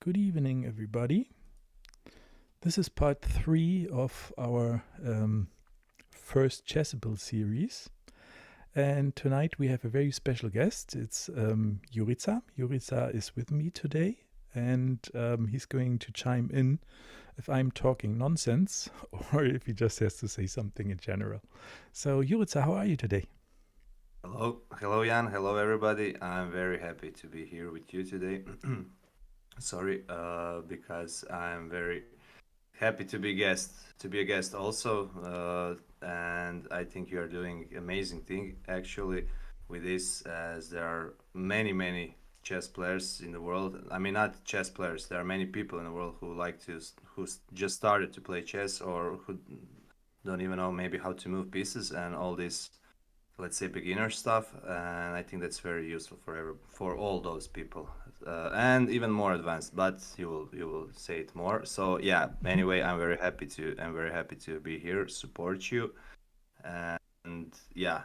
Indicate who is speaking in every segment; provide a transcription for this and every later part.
Speaker 1: Good evening, everybody. This is part 3 of our first Chessable series. And tonight we have a very special guest. It's Jurica. Jurica is with me today, and he's going to chime in if I'm talking nonsense or if he just has to say something in general. So, Jurica, how are you today?
Speaker 2: Hello, Jan. Hello, everybody. I'm very happy to be here with you today. Sorry, because I'm very happy to be a guest also, and I think you are doing amazing thing actually with this, as there are many chess players in the world. I mean, not chess players. There are many people in the world who just started to play chess or who don't even know maybe how to move pieces and all this, let's say, beginner stuff, and I think that's very useful for all those people, and even more advanced, but you will say it more. So yeah,
Speaker 1: Mhm.
Speaker 2: anyway, I'm very happy to be here, support you. And yeah,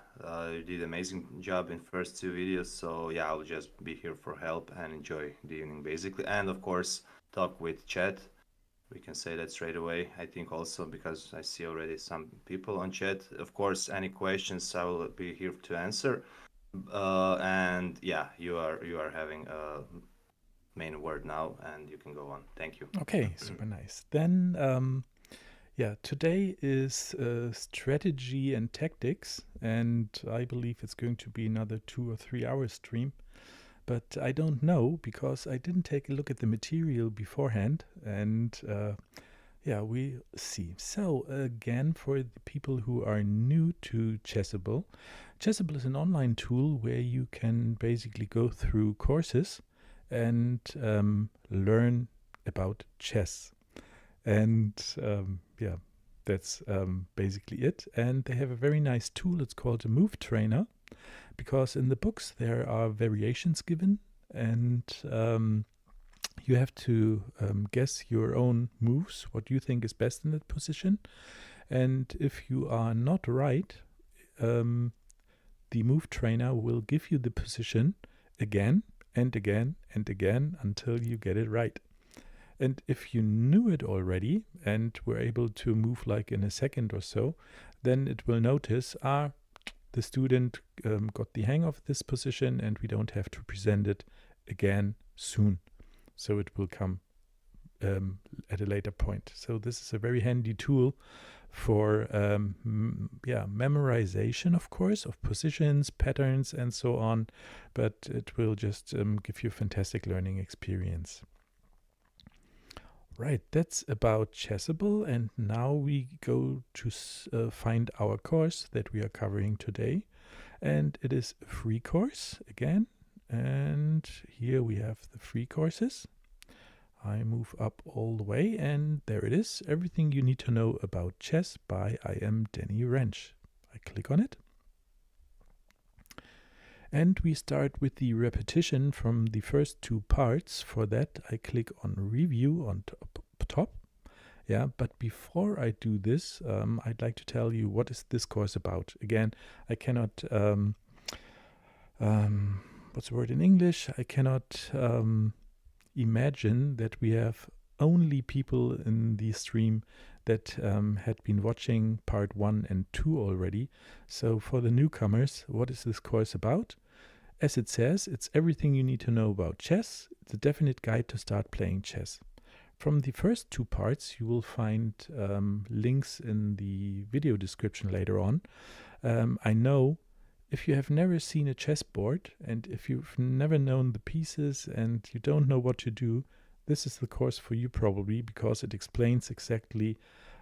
Speaker 2: you did amazing job in first two videos, so yeah, I'll just be here for help and enjoy the evening basically, and of course talk with chat. We can say that straight away, I think, also because I see already some people on chat. Of course, any questions I will be here to answer. And yeah, you are having a main word now, and you can go on. Thank you.
Speaker 1: Okay, super nice. Then, yeah, today is strategy and tactics, and I believe it's going to be another 2 or 3 hour stream. But I don't know because I didn't take a look at the material beforehand, and yeah, we see. So again, for the people who are new to Chessable, Chessable is an online tool where you can basically go through courses and learn about chess. And yeah, that's basically it. And they have a very nice tool. It's called a Move Trainer, because in the books there are variations given, and you have to guess your own moves, what you think is best in that position. And if you are not right, um, the Move Trainer will give you the position again and again and again until you get it right. And if you knew it already and were able to move like in a second or so, then it will notice, the student got the hang of this position and we don't have to present it again soon. So it will come at a later point. So this is a very handy tool for memorization, of course, of positions, patterns, and so on. But it will just give you a fantastic learning experience. Right, that's about Chessable, and now we go to find our course that we are covering today. And it is a free course again. And here we have the free courses. I move up all the way, and there it is. Everything you need to know about chess by I am Danny Rensch. I click on it. And we start with the repetition from the first two parts. For that, I click on review on top. Yeah, but before I do this, I'd like to tell you what is this course about. Again, I cannot, what's the word in English? I cannot imagine that we have only people in the stream that had been watching part 1 and 2 already. So for the newcomers, what is this course about? As it says, it's everything you need to know about chess. It's a definite guide to start playing chess. From the first two parts, you will find links in the video description later on. I know if you have never seen a chessboard and if you've never known the pieces and you don't know what to do, this is the course for you probably, because it explains exactly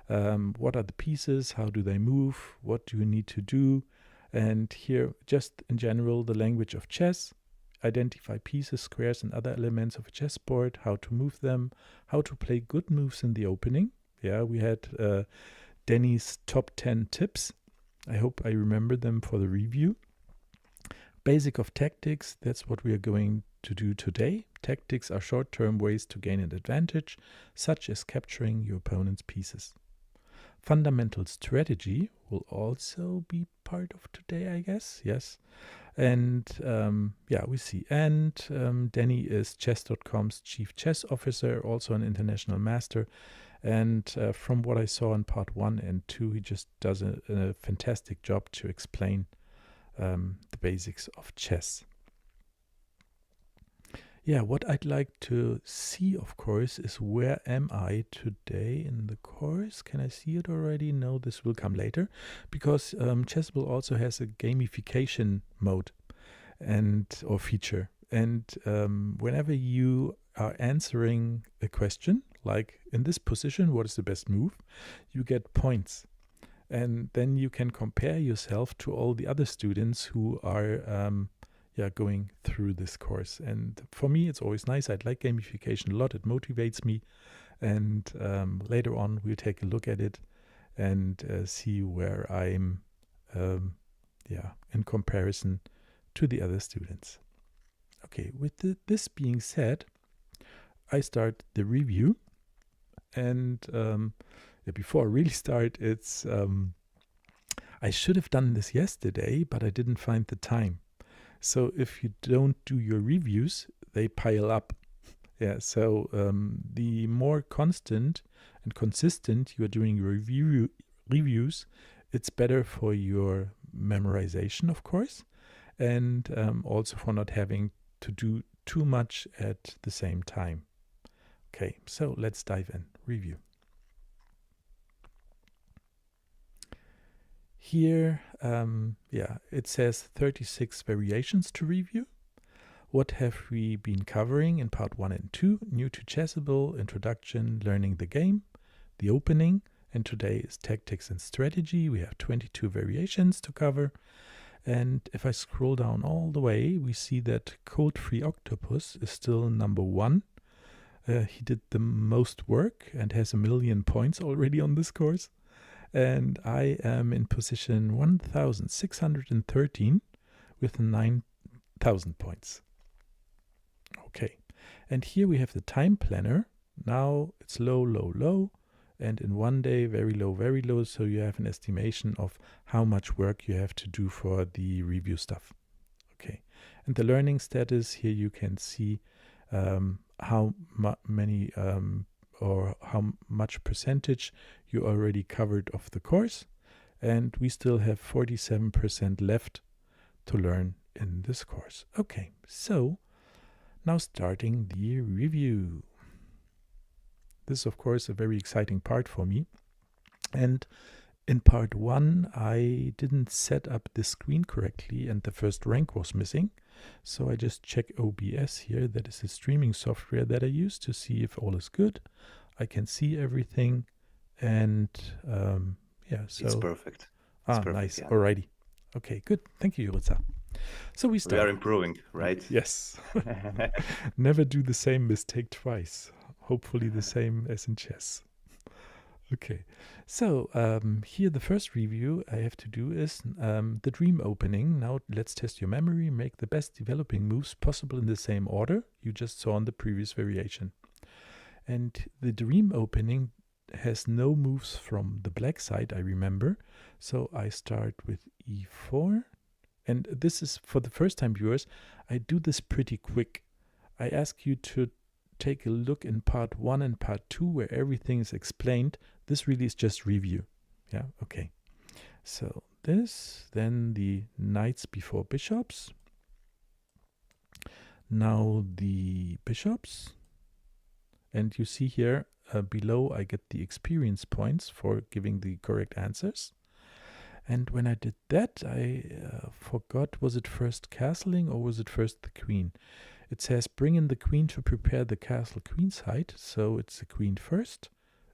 Speaker 1: what are the pieces, how do they move, what do you need to do, and here just in general the language of chess, identify pieces, squares and other elements of a chessboard, how to move them, how to play good moves in the opening. Yeah, we had Danny's top 10 tips. I hope I remember them for the review. Basic of tactics, that's what we are going to do today. Tactics are short-term ways to gain an advantage, such as capturing your opponent's pieces. Fundamental strategy will also be part of today, I guess. Yes. And yeah, we see. And Danny is chess.com's chief chess officer, also an international master. And from what I saw in part 1 and 2, he just does a fantastic job to explain the basics of chess. Yeah, what I'd like to see, of course, is where am I today in the course? Can I see it already? No, this will come later, because Chessable also has a gamification mode or feature. And whenever you are answering a question, like in this position, what is the best move, you get points. And then you can compare yourself to all the other students who are going through this course. And for me, it's always nice. I'd like gamification a lot. It motivates me. And later on, we'll take a look at it and see where I'm in comparison to the other students. Okay, with this being said, I start the review. And before I really start, it's I should have done this yesterday, but I didn't find the time. So if you don't do your reviews, they pile up. Yeah, so the more constant and consistent you are doing your reviews, it's better for your memorization, of course, and also for not having to do too much at the same time. Okay, so let's dive in. Review. Here, it says 36 variations to review. What have we been covering in part 1 and 2? New to Chessable, Introduction, Learning the Game, the opening, and today is Tactics and Strategy. We have 22 variations to cover. And if I scroll down all the way, we see that Cold Free Octopus is still number 1. He did the most work and has 1 million points already on this course. And I am in position 1613 with 9,000 points. Okay, and here we have the time planner. Now it's low, low, low, and in one day, very low, so you have an estimation of how much work you have to do for the review stuff. Okay, and the learning status, here you can see how many or how much percentage you already covered of the course, and we still have 47% left to learn in this course. Okay, so now starting the review. This is, of course, a very exciting part for me. And in part 1, I didn't set up the screen correctly and the first rank was missing. So I just check OBS here. That is the streaming software that I use to see if all is good. I can see everything. And so
Speaker 2: it's perfect.
Speaker 1: It's perfect, nice. Yeah. Alrighty. Okay, good. Thank you, Jurica. So we start.
Speaker 2: We are improving, right?
Speaker 1: Yes. Never do the same mistake twice. Hopefully the same as in chess. Okay, so here the first review I have to do is the dream opening. Now let's test your memory. Make the best developing moves possible in the same order you just saw on the previous variation. And the dream opening has no moves from the black side, I remember. So I start with e4. And this is, for the first time viewers, I do this pretty quick. I ask you to take a look in part 1 and part 2 where everything is explained. This really is just review. Yeah, okay. So this, then the knights before bishops. Now the bishops. And you see here below I get the experience points for giving the correct answers. And when I did that, I forgot, was it first castling or was it first the queen? It says bring in the queen to prepare the castle queen side. So it's the queen first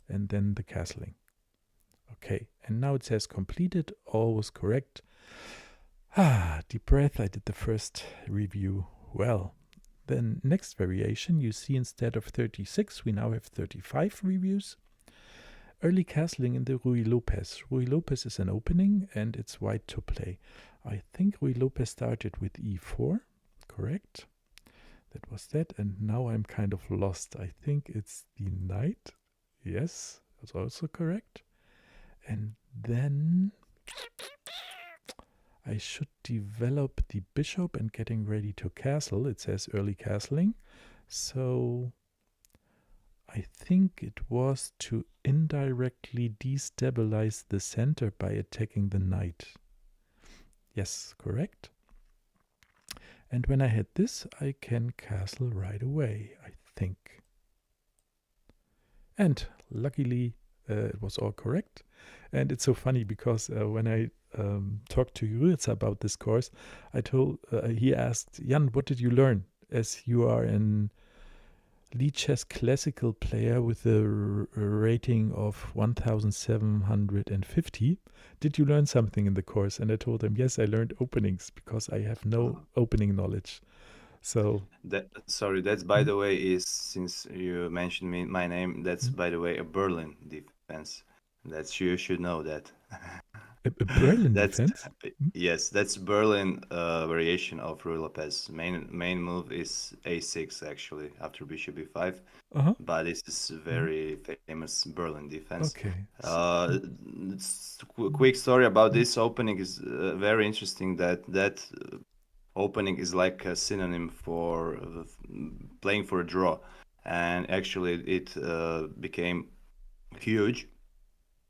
Speaker 1: and then the castling. Okay, and now it says completed, all was correct. Deep breath, I did the first review well. Then next variation, you see instead of 36, we now have 35 reviews. Early castling in the Ruy Lopez. Ruy Lopez is an opening and it's white to play. I think Ruy Lopez started with e4, correct? That was that, and now I'm kind of lost. I think it's the knight. Yes, that's also correct. And then I should develop the bishop and getting ready to castle. It says early castling. So I think it was to indirectly destabilize the center by attacking the knight. Yes, correct. And when I had this, I can castle right away, I think. And luckily, it was all correct. And it's so funny because when I talked to Juritz about this course, he asked, Jan, what did you learn? As you are an lead chess classical player with a rating of 1750. Did you learn something in the course? And I told him, yes, I learned openings because I have no opening knowledge. So
Speaker 2: that's by the way, is since you mentioned my name, that's by the way a Berlin defense. That's you should know that.
Speaker 1: a Berlin
Speaker 2: That's
Speaker 1: defense?
Speaker 2: yes, that's Berlin variation of Ruy Lopez. Main move is a6 actually after bishop b5,
Speaker 1: Uh-huh.
Speaker 2: but this is very famous Berlin defense.
Speaker 1: Okay.
Speaker 2: Quick story about this opening is very interesting. That opening is like a synonym for playing for a draw, and actually it became huge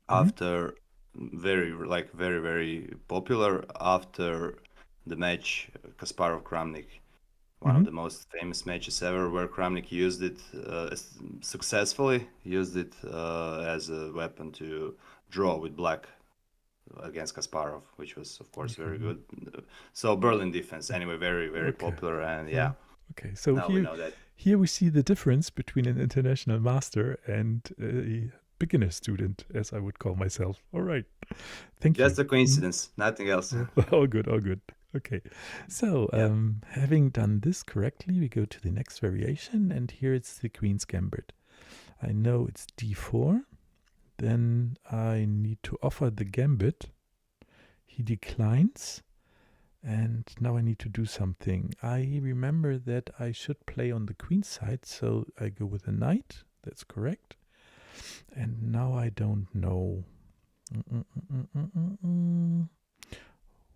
Speaker 2: after very popular after the match Kasparov Kramnik, one of the most famous matches ever, where Kramnik used it successfully used it as a weapon to draw with black against Kasparov, which was of course very good. So Berlin defense, anyway, very
Speaker 1: Okay.
Speaker 2: popular, and yeah.
Speaker 1: Okay, so
Speaker 2: Now we know that.
Speaker 1: here we see the difference between an international master and a beginner student, as I would call myself. All right, thank you.
Speaker 2: Just a coincidence, nothing else.
Speaker 1: All good, all good. Okay, so having done this correctly, we go to the next variation, and here it's the Queen's Gambit. I know it's d4. Then I need to offer the Gambit. He declines. And now I need to do something. I remember that I should play on the queen's side, so I go with a knight. That's correct. And now I don't know.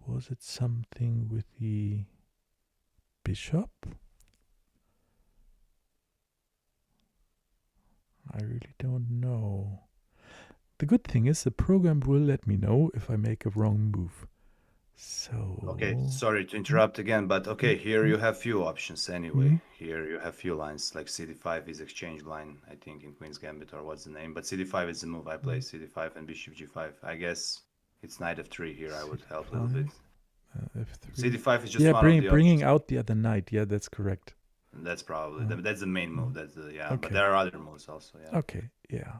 Speaker 1: Was it something with the bishop? I really don't know. The good thing is the program will let me know if I make a wrong move. So
Speaker 2: okay, sorry to interrupt again, but okay, here you have few options anyway. Here you have few lines, like cd5 is exchange line, I think, in Queen's Gambit, or what's the name, but cd5 is the move. I play cd5 and bishop g5. I guess it's knight f3 here. I would help a little bit.
Speaker 1: f3.
Speaker 2: cd5 is just one of the
Speaker 1: bringing
Speaker 2: options.
Speaker 1: out the other knight. Yeah, that's correct.
Speaker 2: That's probably that's the main move. That's the
Speaker 1: Okay.
Speaker 2: but there are other moves also. Yeah.
Speaker 1: Okay,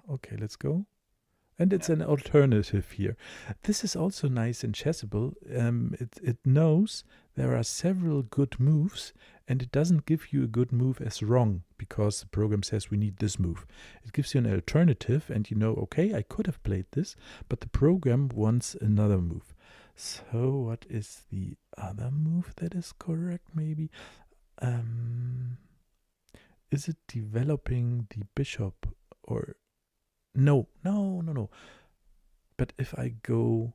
Speaker 1: okay, let's go. And it's an alternative here. This is also nice in Chessable. It knows there are several good moves, and it doesn't give you a good move as wrong because the program says we need this move. It gives you an alternative, and you know, okay, I could have played this, but the program wants another move. So what is the other move that is correct, maybe? Is it developing the bishop or... No. But if I go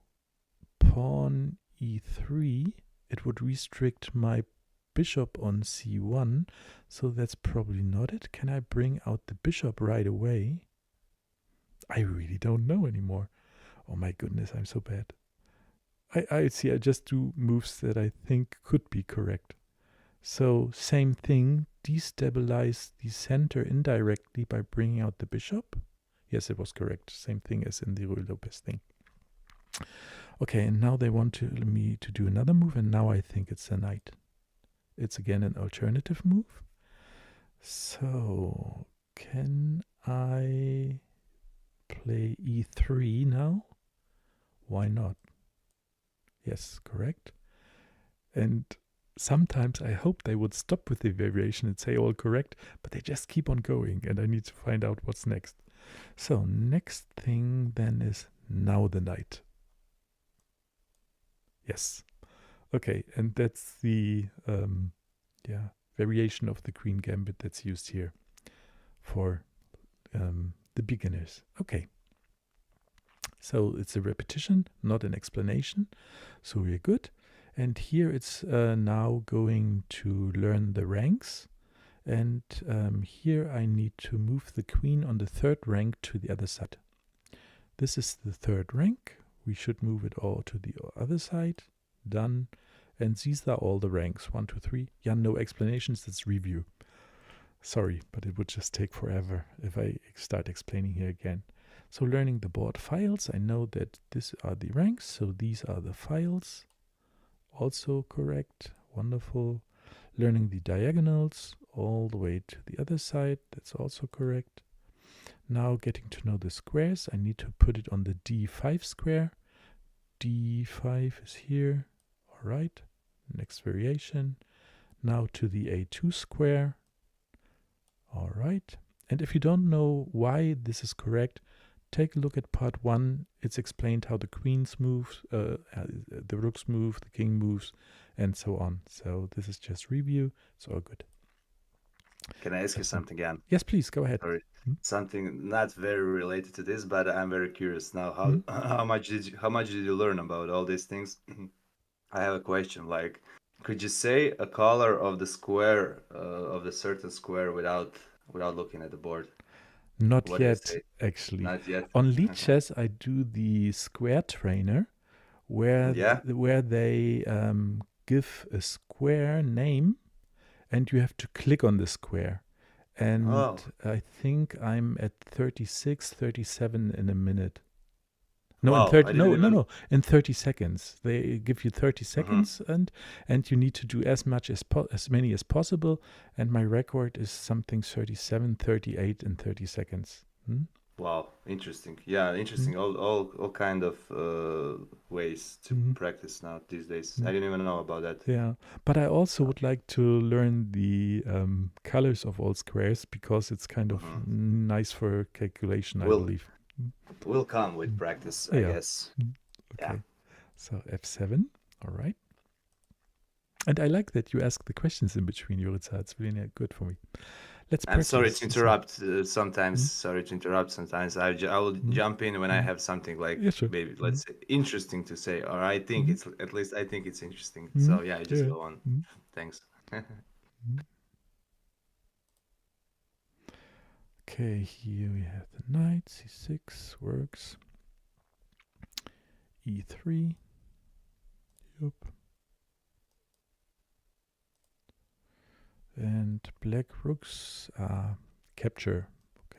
Speaker 1: pawn e3, it would restrict my bishop on c1, so that's probably not it. Can I bring out the bishop right away? I really don't know anymore. Oh my goodness, I'm so bad. I see, I just do moves that I think could be correct. So same thing, destabilize the center indirectly by bringing out the bishop. Yes, it was correct. Same thing as in the Ruy Lopez thing. Okay, and now they want me to do another move, and now I think it's a knight. It's again an alternative move. So can I play e3 now? Why not? Yes, correct. And sometimes I hope they would stop with the variation and say all correct, but they just keep on going, and I need to find out what's next. So next thing then is now the knight. Yes. Okay, and that's the variation of the Queen Gambit that's used here for the beginners. Okay. So it's a repetition, not an explanation. So we're good. And here it's now going to learn the ranks. And here I need to move the queen on the third rank to the other side. This is the third rank. We should move it all to the other side. Done. And these are all the ranks. 1, 2, 3. Yeah, no explanations. It's review. Sorry, but it would just take forever if I start explaining here again. So learning the board files, I know that these are the ranks, so these are the files. Also correct, wonderful. Learning the diagonals all the way to the other side, that's also correct. Now getting to know the squares, I need to put it on the D5 square. D5 is here, all right. Next variation. Now to the A2 square. All right. And if you don't know why this is correct, take a look at part 1. It's explained how the queens move, the rooks move, the king moves, and so on. So this is just review. It's all good.
Speaker 2: Can I ask you something, Jan?
Speaker 1: Yes, please, go ahead.
Speaker 2: Sorry. Something not very related to this, but I'm very curious now. How much did you learn about all these things? I have a question. Like, could you say a color of the square of the certain square without looking at the board?
Speaker 1: Not
Speaker 2: What do you
Speaker 1: yet,
Speaker 2: say?
Speaker 1: actually.
Speaker 2: Not yet.
Speaker 1: On lead chess, I do the square trainer, where
Speaker 2: Yeah.
Speaker 1: where they give a square name, and you have to click on the square. And
Speaker 2: Oh.
Speaker 1: I think I'm at 36, 37 in a minute. No, in
Speaker 2: Wow.
Speaker 1: 30,
Speaker 2: I didn't even.
Speaker 1: no, in 30 seconds. They give you 30 seconds, and you need to do as many as possible. And my record is something 37, 38 in 30 seconds.
Speaker 2: Wow, interesting. Yeah, interesting. All kind of ways to practice now these days. I didn't even know about that.
Speaker 1: Yeah, but I also would like to learn the colors of all squares, because it's kind of nice for calculation, I believe.
Speaker 2: Will come with practice, I guess.
Speaker 1: Okay.
Speaker 2: Yeah.
Speaker 1: So F7, all right. And I like that you ask the questions in between, Jurica. It's really good for me. Let's
Speaker 2: I'm
Speaker 1: practice.
Speaker 2: sorry to interrupt sometimes. Sorry to interrupt sometimes. I will jump in when I have something like maybe let's say interesting to say, or I think it's at least I think it's interesting. So yeah, just go on. Thanks.
Speaker 1: Okay, here we have the knight, c6 works. e3. Yep. And black rooks capture.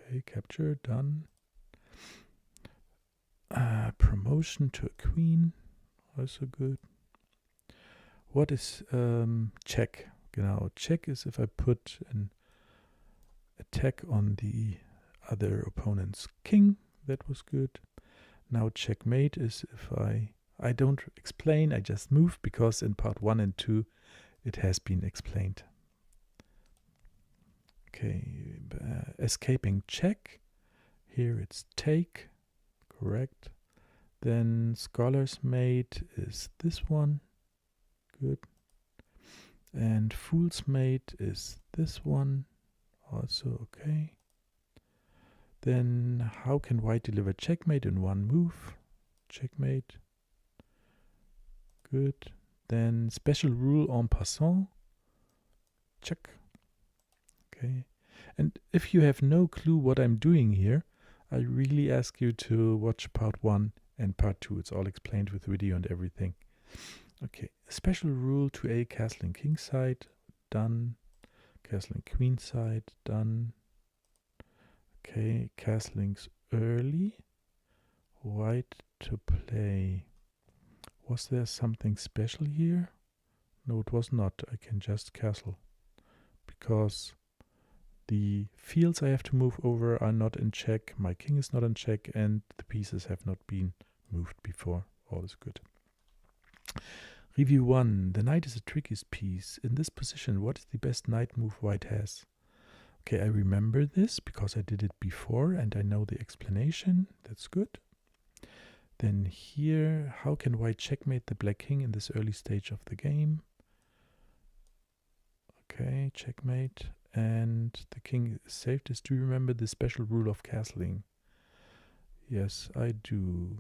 Speaker 1: Okay, capture, done. Promotion to a queen, also good. What is check? Genau, check is if I put an attack on the other opponent's king. That was good. Now checkmate is if I don't explain, I just move, because in part 1 and 2 it has been explained. Okay, escaping check. Here it's take, correct. Then scholar's mate is this one, good. And fool's mate is this one, also okay. Then how can white deliver checkmate in one move? Checkmate, good. Then special rule en passant, check. Okay. And if you have no clue what I'm doing here, I really ask you to watch part 1 and part 2. It's all explained with video and everything. Okay, special rule to a castling king side, done. Castling queen side, done. Okay, castling's early. White to play. Was there something special here? No, it was not. I can just castle, because the fields I have to move over are not in check, my king is not in check, and the pieces have not been moved before. All is good. Review 1. The knight is the trickiest piece. In this position, what is the best knight move white has? Okay, I remember this because I did it before and I know the explanation. That's good. Then here, how can white checkmate the black king in this early stage of the game? Okay, checkmate. And the king is saved. Do you remember the special rule of castling? Yes, I do.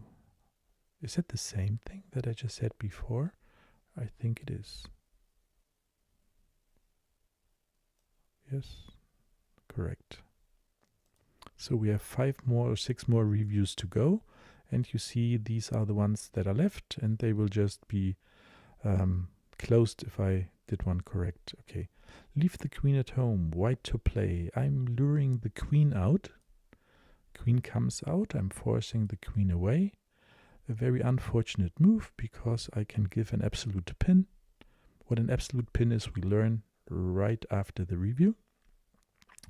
Speaker 1: Is it the same thing that I just said before? I think it is. Yes, correct. So we have 5 more or 6 more reviews to go. And you see these are the ones that are left, and they will just be closed if I did one correct. Okay. Leave the queen at home. White to play. I'm luring the queen out. Queen comes out. I'm forcing the queen away. A very unfortunate move because I can give an absolute pin. What an absolute pin is, we learn right after the review.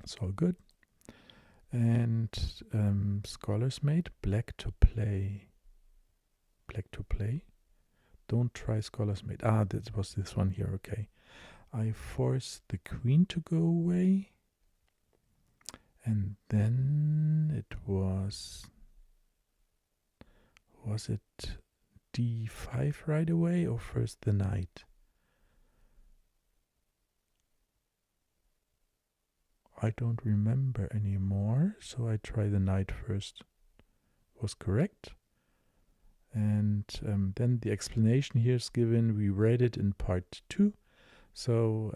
Speaker 1: It's all good. And Scholar's Mate, black to play. Black to play. Don't try Scholar's Mate. Ah, that was this one here. Okay. I force the queen to go away. And then it was it d5 right away or first the knight? I don't remember anymore, so I try the knight first. Was correct. And then the explanation here is given. We read it in part 2. So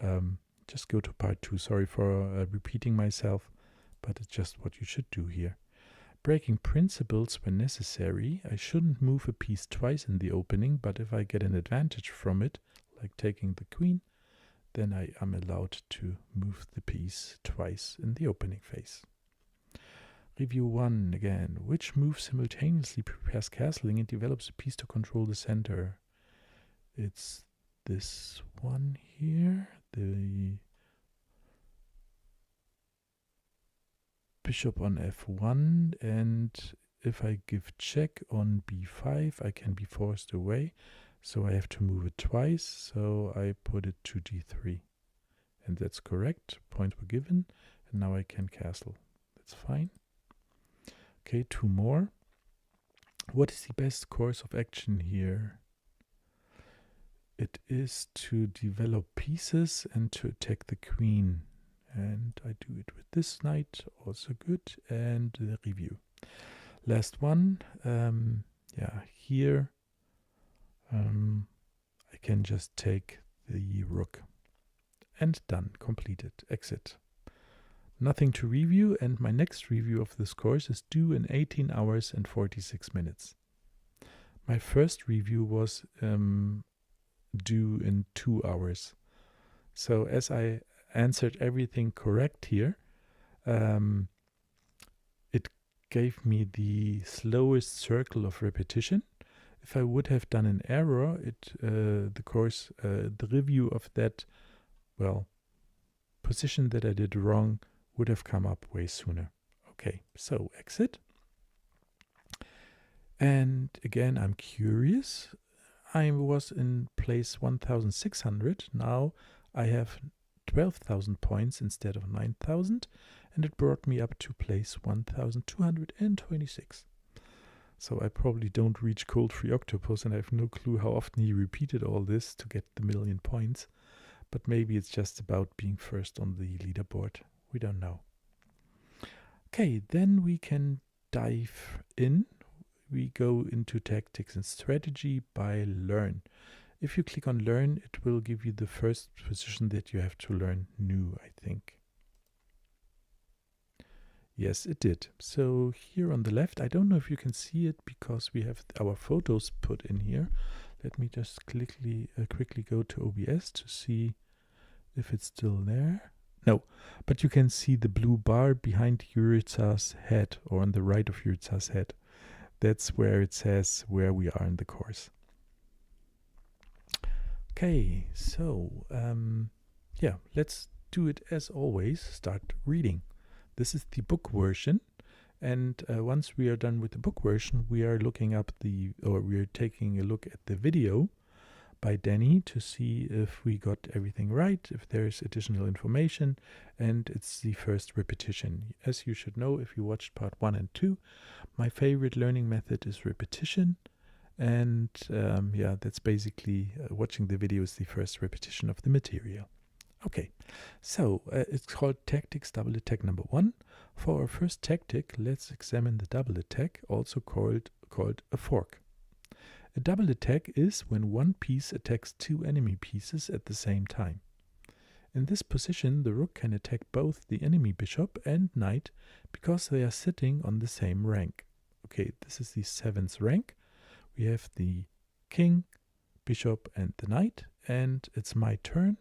Speaker 1: just go to part 2. Sorry for repeating myself, but it's just what you should do here. Breaking principles when necessary. I shouldn't move a piece twice in the opening, but if I get an advantage from it, like taking the queen, then I am allowed to move the piece twice in the opening phase. Review 1 again. Which move simultaneously prepares castling and develops a piece to control the center? It's this one here. The bishop on f1, and if I give check on b5, I can be forced away. So I have to move it twice, so I put it to d3. And that's correct. Points were given, and now I can castle. That's fine. Okay, 2 more. What is the best course of action here? It is to develop pieces and to attack the queen. And I do it with this knight, also good, and the review. Last one. Here I can just take the rook. And done, completed, exit. Nothing to review, and my next review of this course is due in 18 hours and 46 minutes. My first review was due in 2 hours. So as I answered everything correct here, it gave me the slowest circle of repetition. If I would have done an error, the review of that, position that I did wrong would have come up way sooner. Okay, so exit. And again, I'm curious. I was in place 1600. Now I have 12,000 points instead of 9,000, and it brought me up to place 1226. So I probably don't reach Cold Free Octopus, and I have no clue how often he repeated all this to get the 1,000,000 points. But maybe it's just about being first on the leaderboard. We don't know. Okay, then we can dive in. We go into tactics and strategy by learn. If you click on learn, it will give you the first position that you have to learn new, I think. Yes, it did. So here on the left, I don't know if you can see it because we have our photos put in here. Let me just quickly go to OBS to see if it's still there. No, but you can see the blue bar behind Yuritsa's head, or on the right of Yuritsa's head. That's where it says where we are in the course. Okay, so let's do it as always. Start reading. This is the book version, and once we are done with the book version, we are taking a look at the video by Danny to see if we got everything right, if there's additional information, and it's the first repetition. As you should know if you watched part 1 and 2, my favorite learning method is repetition, and that's basically watching the video is the first repetition of the material. Okay, so it's called Tactics Double Attack number 1. For our first tactic, let's examine the double attack, also called a fork. A double attack is when one piece attacks two enemy pieces at the same time. In this position, the rook can attack both the enemy bishop and knight because they are sitting on the same rank. Okay, this is the 7th rank. We have the king, bishop, and the knight, and it's my turn,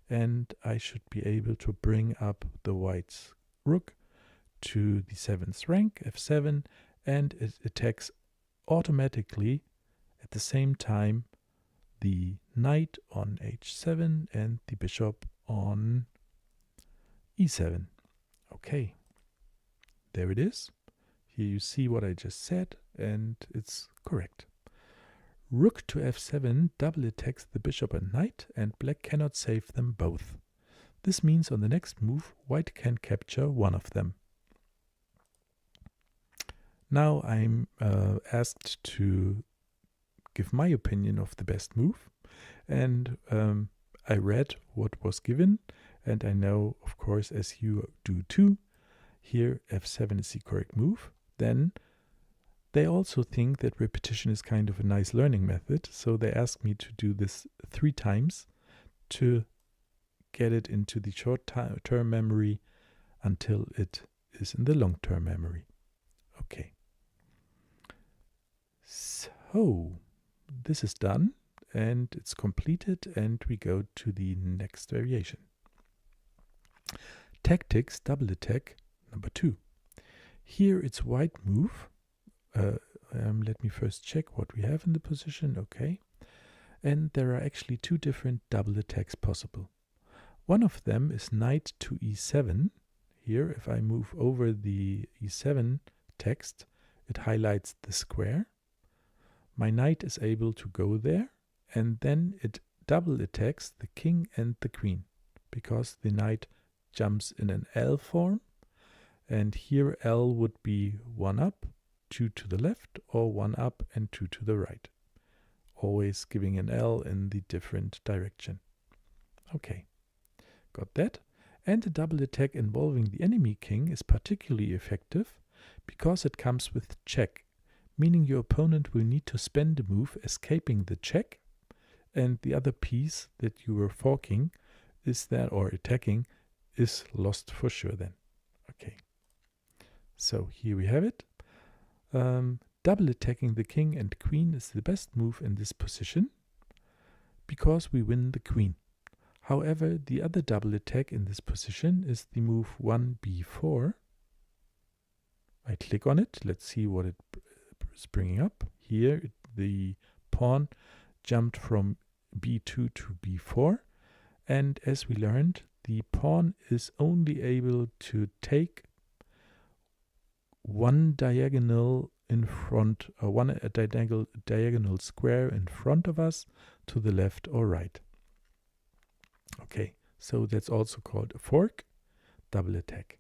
Speaker 1: and I should be able to bring up the white's rook to the 7th rank, f7, and it attacks automatically at the same time the knight on h7 and the bishop on e7. Okay, there it is. Here you see what I just said, and it's correct. Rook to f7 double attacks the bishop and knight, and black cannot save them both. This means on the next move, white can capture one of them. Now I'm asked to give my opinion of the best move, and I read what was given, and I know, of course, as you do too, here f7 is the correct move. Then they also think that repetition is kind of a nice learning method, so they asked me to do this 3 times to get it into the short-term memory until it is in the long-term memory. Okay. So this is done and it's completed, and we go to the next variation. Tactics double attack number 2. Here it's white move. Let me first check what we have in the position. Okay. And there are actually 2 different double attacks possible. One of them is knight to e7. Here, if I move over the e7 text, it highlights the square. My knight is able to go there, and then it double attacks the king and the queen, because the knight jumps in an L form, and here L would be 1 up, 2 to the left, or 1 up and 2 to the right, always giving an L in the different direction. Okay, got that. And a double attack involving the enemy king is particularly effective because it comes with check, meaning your opponent will need to spend a move escaping the check, and the other piece that you were forking is that, or attacking, is lost for sure then. Okay, so here we have it. Double attacking the king and queen is the best move in this position because we win the queen. However, the other double attack in this position is the move 1b4. I click on it. Let's see what it is bringing up. Here, the pawn jumped from b2 to b4. And as we learned, the pawn is only able to take one diagonal in front, or one diagonal square in front of us to the left or right. Okay, so that's also called a fork, double attack,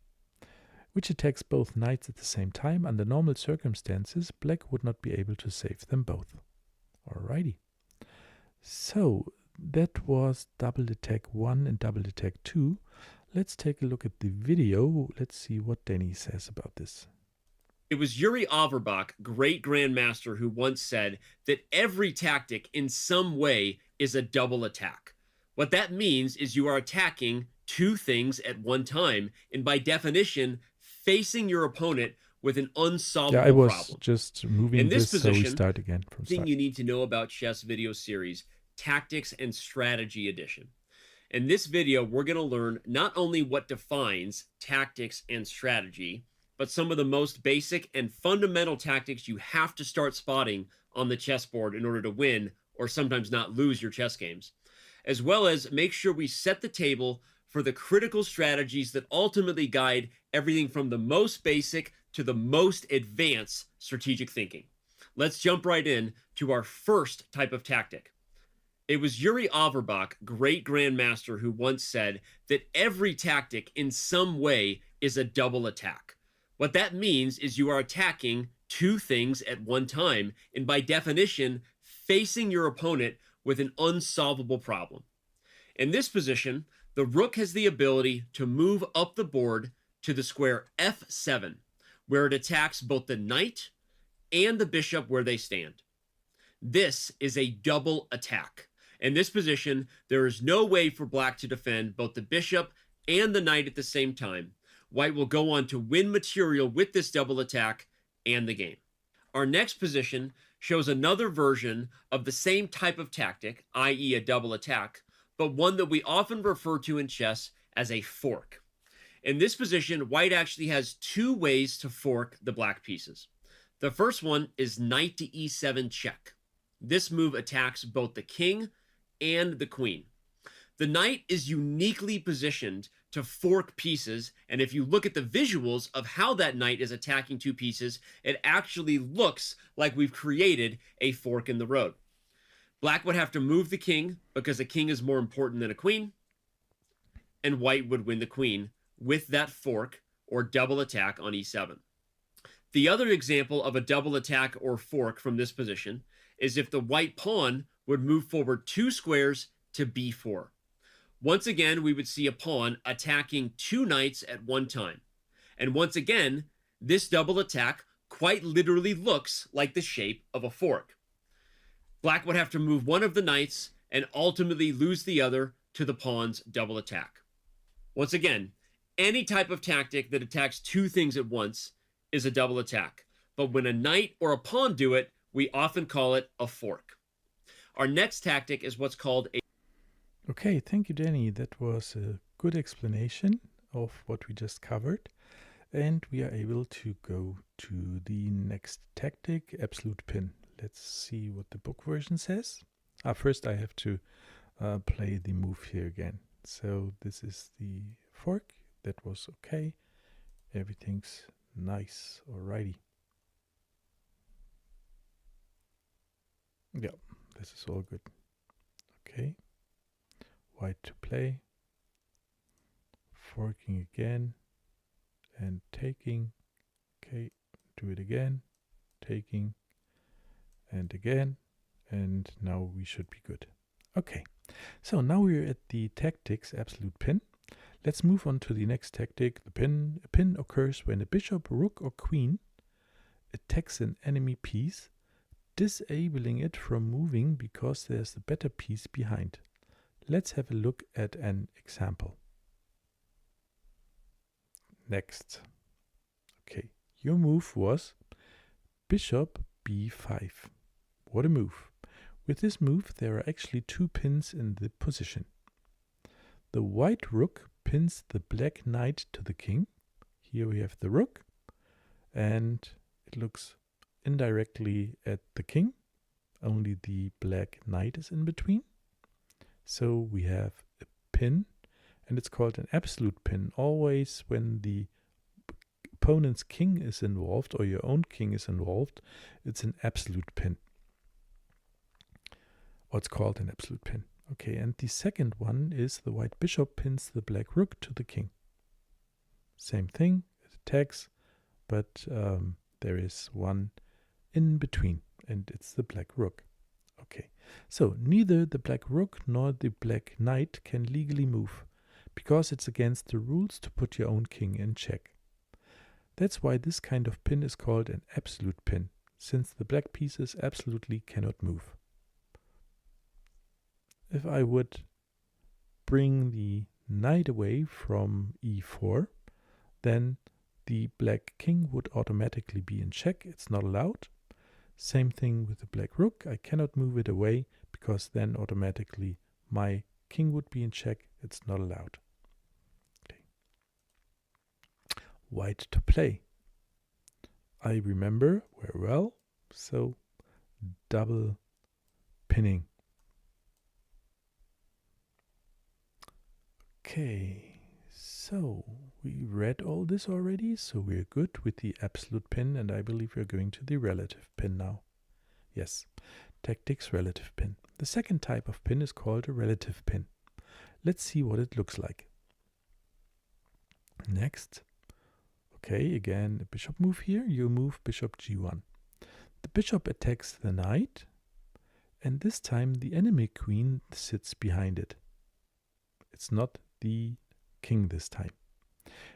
Speaker 1: which attacks both knights at the same time. Under normal circumstances, black would not be able to save them both. Alrighty. So that was double attack 1 and double attack 2. Let's take a look at the video. Let's see what Danny says about this.
Speaker 3: It was Yuri Averbach, great grandmaster, who once said that every tactic in some way is a double attack. What that means is you are attacking 2 things at one time, and by definition, facing your opponent with an unsolvable problem.
Speaker 1: Yeah, I was just moving
Speaker 3: in this position,
Speaker 1: so we start again from
Speaker 3: thing
Speaker 1: start.
Speaker 3: you need to know about chess video series, Tactics and Strategy Edition. In this video, we're going to learn not only what defines tactics and strategy, but some of the most basic and fundamental tactics you have to start spotting on the chessboard in order to win, or sometimes not lose, your chess games, as well as make sure we set the table for the critical strategies that ultimately guide everything from the most basic to the most advanced strategic thinking. Let's jump right in to our first type of tactic. It was Yuri Averbach, great grandmaster, who once said that every tactic in some way is a double attack. What that means is you are attacking 2 things at one time, and by definition, facing your opponent with an unsolvable problem. In this position, the rook has the ability to move up the board to the square f7, where it attacks both the knight and the bishop where they stand. This is a double attack. In this position, there is no way for black to defend both the bishop and the knight at the same time. White will go on to win material with this double attack and the game. Our next position shows another version of the same type of tactic, i.e. a double attack, but one that we often refer to in chess as a fork. In this position, white actually has two ways to fork the black pieces. The first one is knight to e7 check. This move attacks both the king and the queen. The knight is uniquely positioned to fork pieces, and if you look at the visuals of how that knight is attacking two pieces, it actually looks like we've created a fork in the road. Black would have to move the king because a king is more important than a queen, and white would win the queen with that fork or double attack on e7. The other example of a double attack or fork from this position is if the white pawn would move forward 2 squares to b4. Once again, we would see a pawn attacking 2 knights at one time. And once again, this double attack quite literally looks like the shape of a fork. Black would have to move one of the knights and ultimately lose the other to the pawn's double attack. Once again, any type of tactic that attacks 2 things at once is a double attack. But when a knight or a pawn do it, we often call it a fork. Our next tactic is what's called a...
Speaker 1: Okay, thank you, Danny. That was a good explanation of what we just covered. And we are able to go to the next tactic, absolute pin. Let's see what the book version says. First I have to play the move here again. So this is the fork. That was okay. Everything's nice. Alrighty. Yeah, this is all good. Okay. White to play. Forking again. And taking. Okay, do it again. Taking. And again. And now we should be good. Okay, so now we're at the tactics absolute pin. Let's move on to the next tactic, the pin. A pin occurs when a bishop, rook, or queen attacks an enemy piece, disabling it from moving because there's a better piece behind. Let's have a look at an example. Next. Okay, your move was bishop b5. What a move. With this move, there are actually 2 pins in the position. The white rook pins the black knight to the king. Here we have the rook, and it looks indirectly at the king. Only the black knight is in between. So we have a pin, and it's called an absolute pin. Always when the opponent's king is involved, or your own king is involved, it's an absolute pin. Or it's called an absolute pin. Okay, and the second one is the white bishop pins the black rook to the king. Same thing, it attacks, but there is one in between, and it's the black rook. Okay, so neither the black rook nor the black knight can legally move, because it's against the rules to put your own king in check. That's why this kind of pin is called an absolute pin, since the black pieces absolutely cannot move. If I would bring the knight away from e4, then the black king would automatically be in check. It's not allowed. Same thing with the black rook. I cannot move it away because then automatically my king would be in check. It's not allowed. Okay. White to play. I remember very well. So double pinning. Okay, so we read all this already, so we're good with the absolute pin, and I believe we're going to the relative pin now. Yes, tactics relative pin. The second type of pin is called a relative pin. Let's see what it looks like. Next. Okay, again, a bishop move here. You move bishop g1. The bishop attacks the knight, and this time the enemy queen sits behind it. It's not the king this time.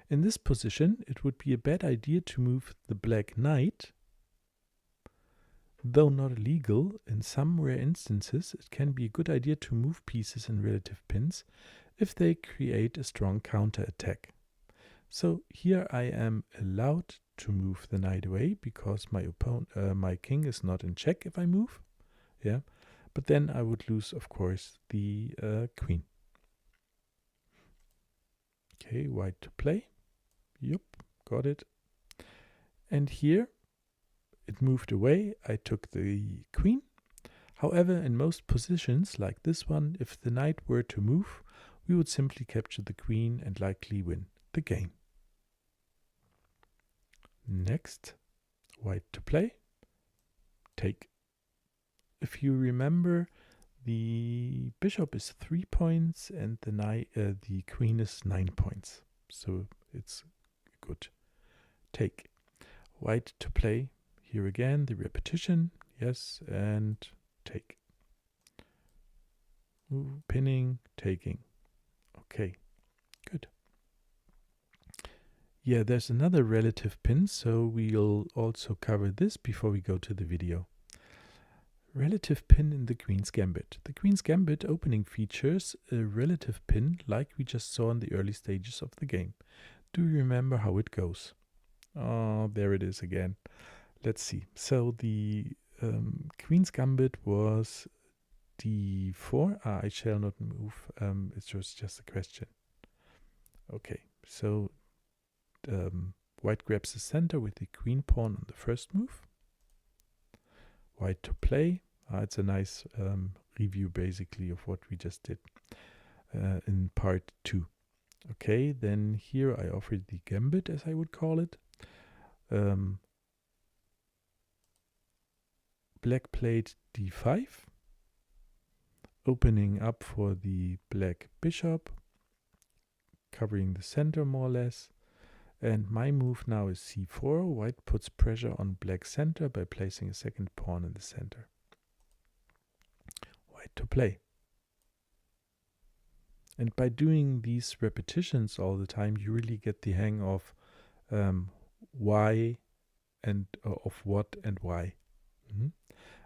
Speaker 1: In this position, it would be a bad idea to move the black knight Though not illegal, in some rare instances it can be a good idea to move pieces in relative pins if they create a strong counter-attack. So here I am allowed to move the knight away because my king is not in check if I move. Yeah, but then I would lose, of course, the queen. Okay, white to play. Yup, got it. And here it moved away. I took the queen. However, in most positions, like this one, if the knight were to move, we would simply capture the queen and likely win the game. Next, white to play. Take. If you remember, the bishop is 3 points and the queen is 9 points. So it's good. Take. White to play. Here again, the repetition. Yes, and take. Ooh, pinning, taking. Okay, good. Yeah, there's another relative pin, so we'll also cover this before we go to the video. Relative pin in the Queen's Gambit. The Queen's Gambit opening features a relative pin like we just saw in the early stages of the game. Do you remember how it goes? Oh, there it is again. Let's see. So the Queen's Gambit was d4. I shall not move. It's just a question. Okay, so white grabs the center with the queen pawn on the first move. White to play. It's a nice review basically of what we just did in part 2. Okay, then here I offered the gambit, as I would call it. Black played d5, opening up for the black bishop, covering the center more or less. And my move now is c4. White puts pressure on black center by placing a second pawn in the center. White to play. And by doing these repetitions all the time, you really get the hang of why and of what and why.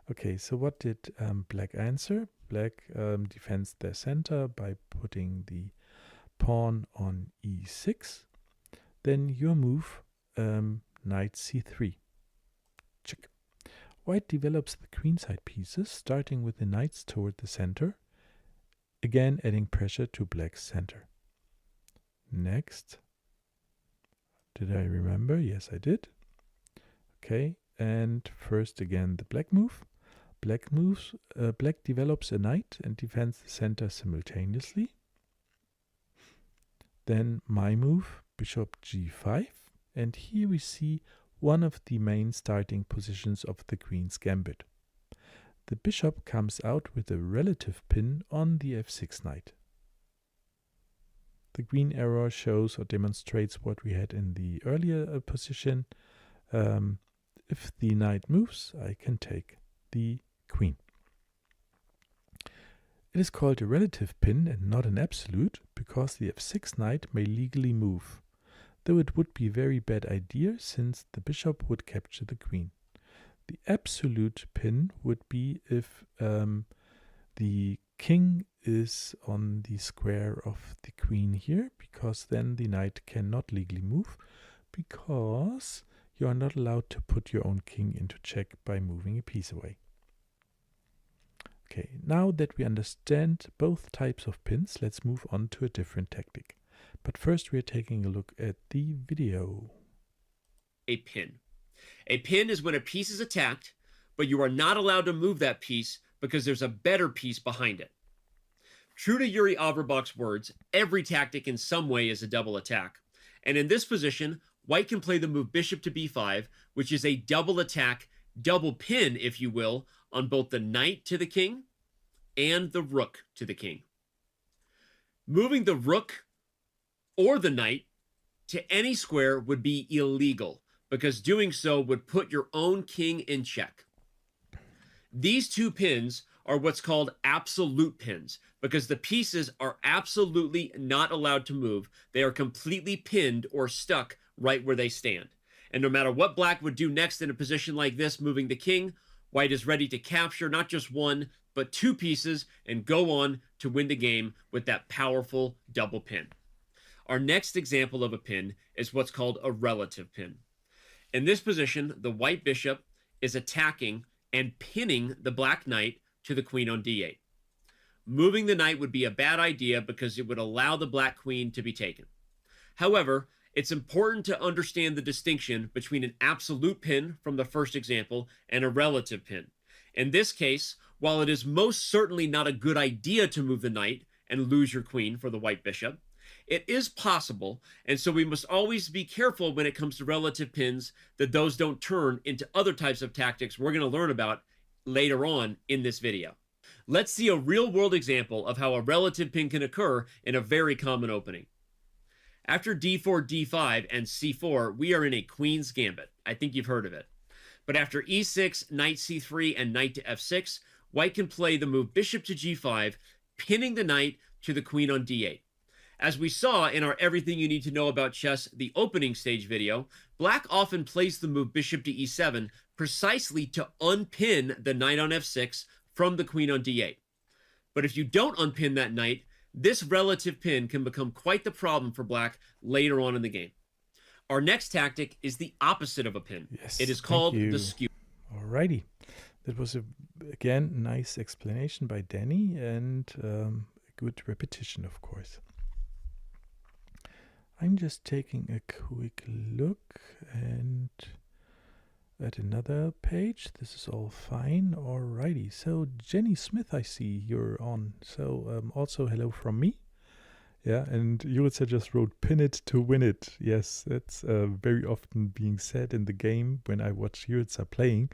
Speaker 1: Okay, so what did black answer? Black defends their center by putting the pawn on e6. Then your move, knight c3. Check. White develops the queenside pieces, starting with the knights toward the center, again adding pressure to black's center. Next. Did I remember? Yes, I did. Okay, and first again the black move. Black develops a knight and defends the center simultaneously. Then my move, bishop g5, and here we see one of the main starting positions of the Queen's Gambit. The bishop comes out with a relative pin on the f6 knight. The green arrow shows or demonstrates what we had in the earlier position. If the knight moves, I can take the queen. It is called a relative pin and not an absolute because the f6 knight may legally move, though it would be a very bad idea since the bishop would capture the queen. The absolute pin would be if the king is on the square of the queen here, because then the knight cannot legally move, because you are not allowed to put your own king into check by moving a piece away. Okay, now that we understand both types of pins, let's move on to a different tactic. But first we are taking a look at the video.
Speaker 3: A pin. A pin is when a piece is attacked, but you are not allowed to move that piece because there's a better piece behind it. True to Yuri Averbach's words, every tactic in some way is a double attack. And in this position, white can play the move bishop to b5, which is a double attack, double pin, if you will, on both the knight to the king and the rook to the king. Moving the rook or the knight to any square would be illegal, because doing so would put your own king in check. These two pins are what's called absolute pins, because the pieces are absolutely not allowed to move. They are completely pinned or stuck right where they stand. And no matter what black would do next in a position like this, moving the king, White is ready to capture not just one, but two pieces and go on to win the game with that powerful double pin. Our next example of a pin is what's called a relative pin. In this position, the white bishop is attacking and pinning the black knight to the queen on d8. Moving the knight would be a bad idea because it would allow the black queen to be taken. However, it's important to understand the distinction between an absolute pin from the first example and a relative pin. In this case, while it is most certainly not a good idea to move the knight and lose your queen for the white bishop, it is possible, and so we must always be careful when it comes to relative pins that those don't turn into other types of tactics we're going to learn about later on in this video. Let's see a real-world example of how a relative pin can occur in a very common opening. After d4, d5, and c4, we are in a queen's gambit. I think you've heard of it. But after e6, knight c3, and knight to f6, white can play the move bishop to g5, pinning the knight to the queen on d8. As we saw in our Everything You Need to Know About Chess, the opening stage video, black often plays the move bishop to e7 precisely to unpin the knight on f6 from the queen on d8. But if you don't unpin that knight, this relative pin can become quite the problem for black later on in the game. Our next tactic is the opposite of a pin.
Speaker 1: Yes,
Speaker 3: it is called the skewer.
Speaker 1: Alrighty. That was, again, nice explanation by Danny and a good repetition, of course. I'm just taking a quick look and at another page. This is all fine. Alrighty. So Jenny Smith, I see you're on. So also hello from me. Yeah, and Juritsa just wrote pin it to win it. Yes, that's very often being said in the game when I watch Juritsa playing.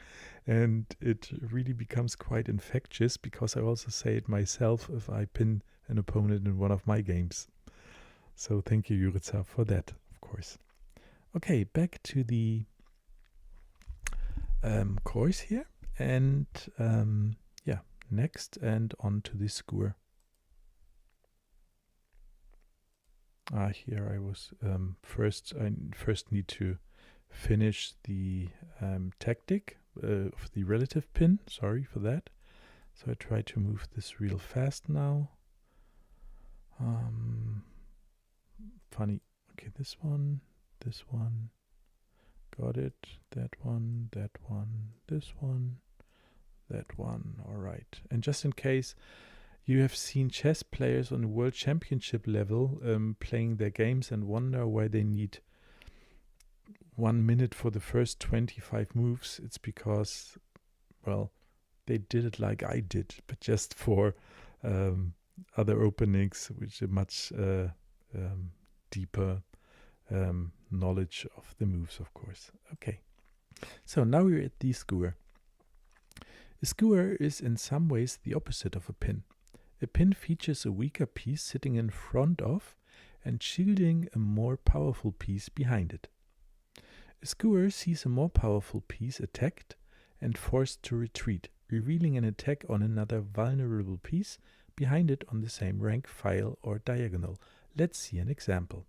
Speaker 1: And it really becomes quite infectious because I also say it myself if I pin an opponent in one of my games. So thank you, Juritsa, for that, of course. Okay, back to the course here. And yeah, next and on to the skewer. Here I was first. I first need to finish the tactic of the relative pin. Sorry for that. So I try to move this real fast now. Funny. Okay, this one, got it. That one, this one, that one. All right. And just in case you have seen chess players on the world championship level playing their games and wonder why they need 1 minute for the first 25 moves, it's because, well, they did it like I did, but just for other openings, which are much deeper knowledge of the moves, of course. Okay, so now we're at the skewer. A skewer is in some ways the opposite of a pin. A pin features a weaker piece sitting in front of and shielding a more powerful piece behind it. A skewer sees a more powerful piece attacked and forced to retreat, revealing an attack on another vulnerable piece behind it on the same rank, file, or diagonal. Let's see an example.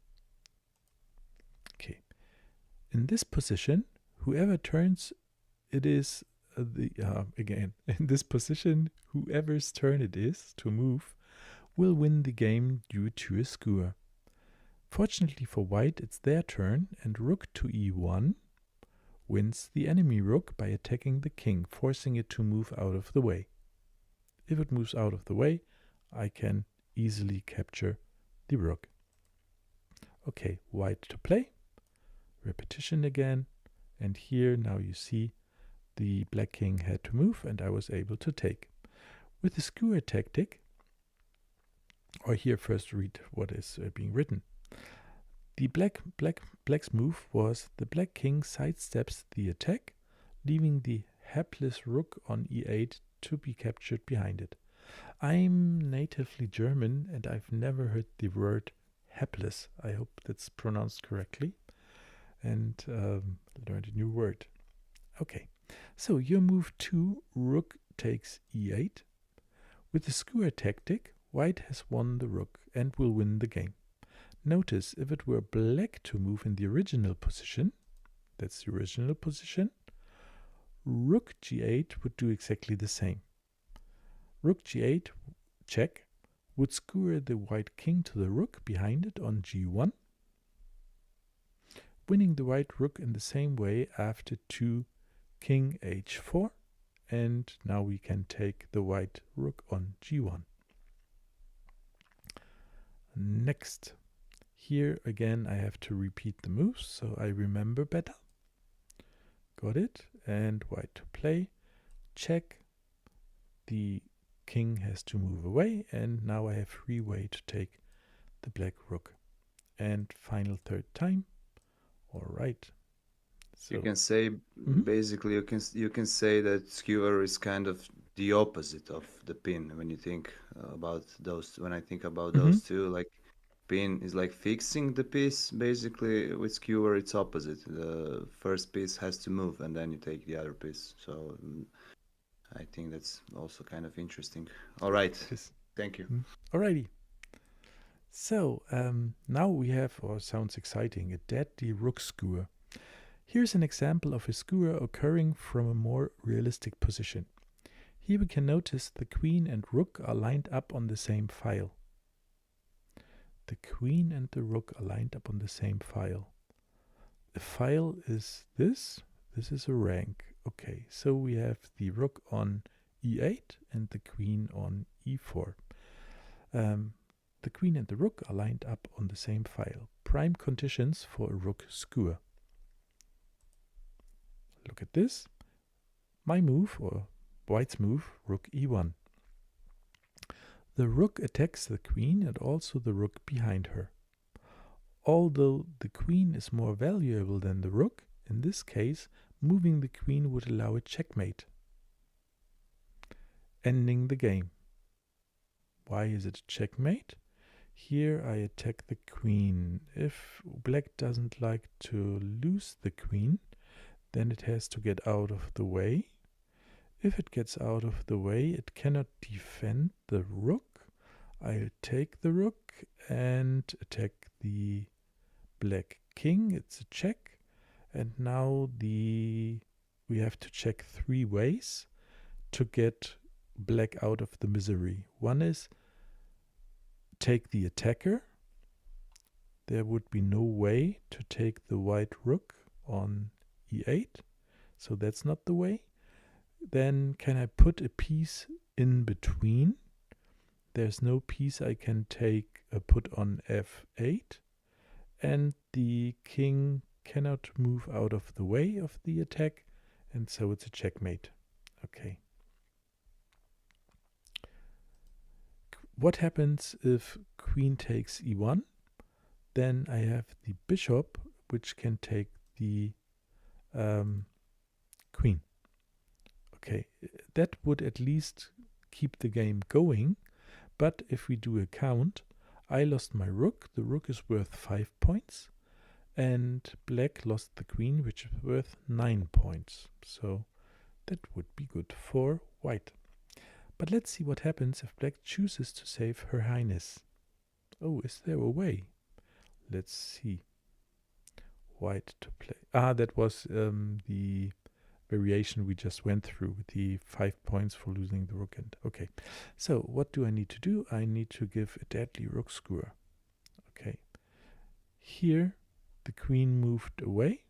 Speaker 1: Okay. In this position, whoever turns it is again, in this position, whoever's turn it is to move will win the game due to a skewer. Fortunately for white, it's their turn, and rook to e1 wins the enemy rook by attacking the king, forcing it to move out of the way. If it moves out of the way, I can easily capture the rook. Okay, white to play. Repetition again. And here now you see the black king had to move and I was able to take. With the skewer tactic, or here first read what is being written. The black's move was the black king sidesteps the attack, leaving the hapless rook on e8 to be captured behind it. I'm natively German and I've never heard the word hapless. I hope that's pronounced correctly. And learned a new word. Okay, so your move 2, rook takes e8. With the skewer tactic, white has won the rook and will win the game. Notice if it were black to move in the original position, that's the original position, Rook g8 would do exactly the same. Rook g8 check would skewer the white king to the rook behind it on g1, winning the white rook in the same way after 2 king h4, and now we can take the white rook on g1. Next, here again I have to repeat the moves so I remember better. Got it, and white to play, check, the king has to move away, and now I have free way to take the black rook. And final third time. All right. So
Speaker 2: you can say basically you can say that skewer is kind of the opposite of the pin when you think about those. When I think about those two, like pin is like fixing the piece. Basically, with skewer, it's opposite. The first piece has to move, and then you take the other piece. So I think that's also kind of interesting. All right. Thank you.
Speaker 1: Alrighty. So now we have, or sounds exciting, a deadly rook skewer. Here's an example of a skewer occurring from a more realistic position. Here we can notice the queen and rook are lined up on the same file. The queen and the rook are lined up on the same file. The file is this. This is a rank. Okay, so we have the rook on e8 and the queen on e4. The queen and the rook are lined up on the same file. Prime conditions for a rook skewer. Look at this. My move, or white's move, rook e1. The rook attacks the queen and also the rook behind her. Although the queen is more valuable than the rook, in this case, moving the queen would allow a checkmate, ending the game. Why is it checkmate? Here I attack the queen. If black doesn't like to lose the queen, then it has to get out of the way. If it gets out of the way, it cannot defend the rook. I'll take the rook and attack the black king. It's a check. And now we have to check 3 ways to get black out of the misery. One is take the attacker. There would be no way to take the white rook on e8, so that's not the way. Then can I put a piece in between? There's no piece I can take put on f8, and the king cannot move out of the way of the attack, and so it's a checkmate. Okay. What happens if queen takes e1? Then I have the bishop, which can take the queen. Okay, that would at least keep the game going, but if we do a count, I lost my rook. The rook is worth 5 points, and black lost the queen, which is worth 9 points. So that would be good for white. But let's see what happens if black chooses to save her highness. Oh, is there a way? Let's see. White to play. That was the variation we just went through with the 5 points for losing the rook. And okay, so what do I need to do? I need to give a deadly rook skewer. Okay, here the queen moved away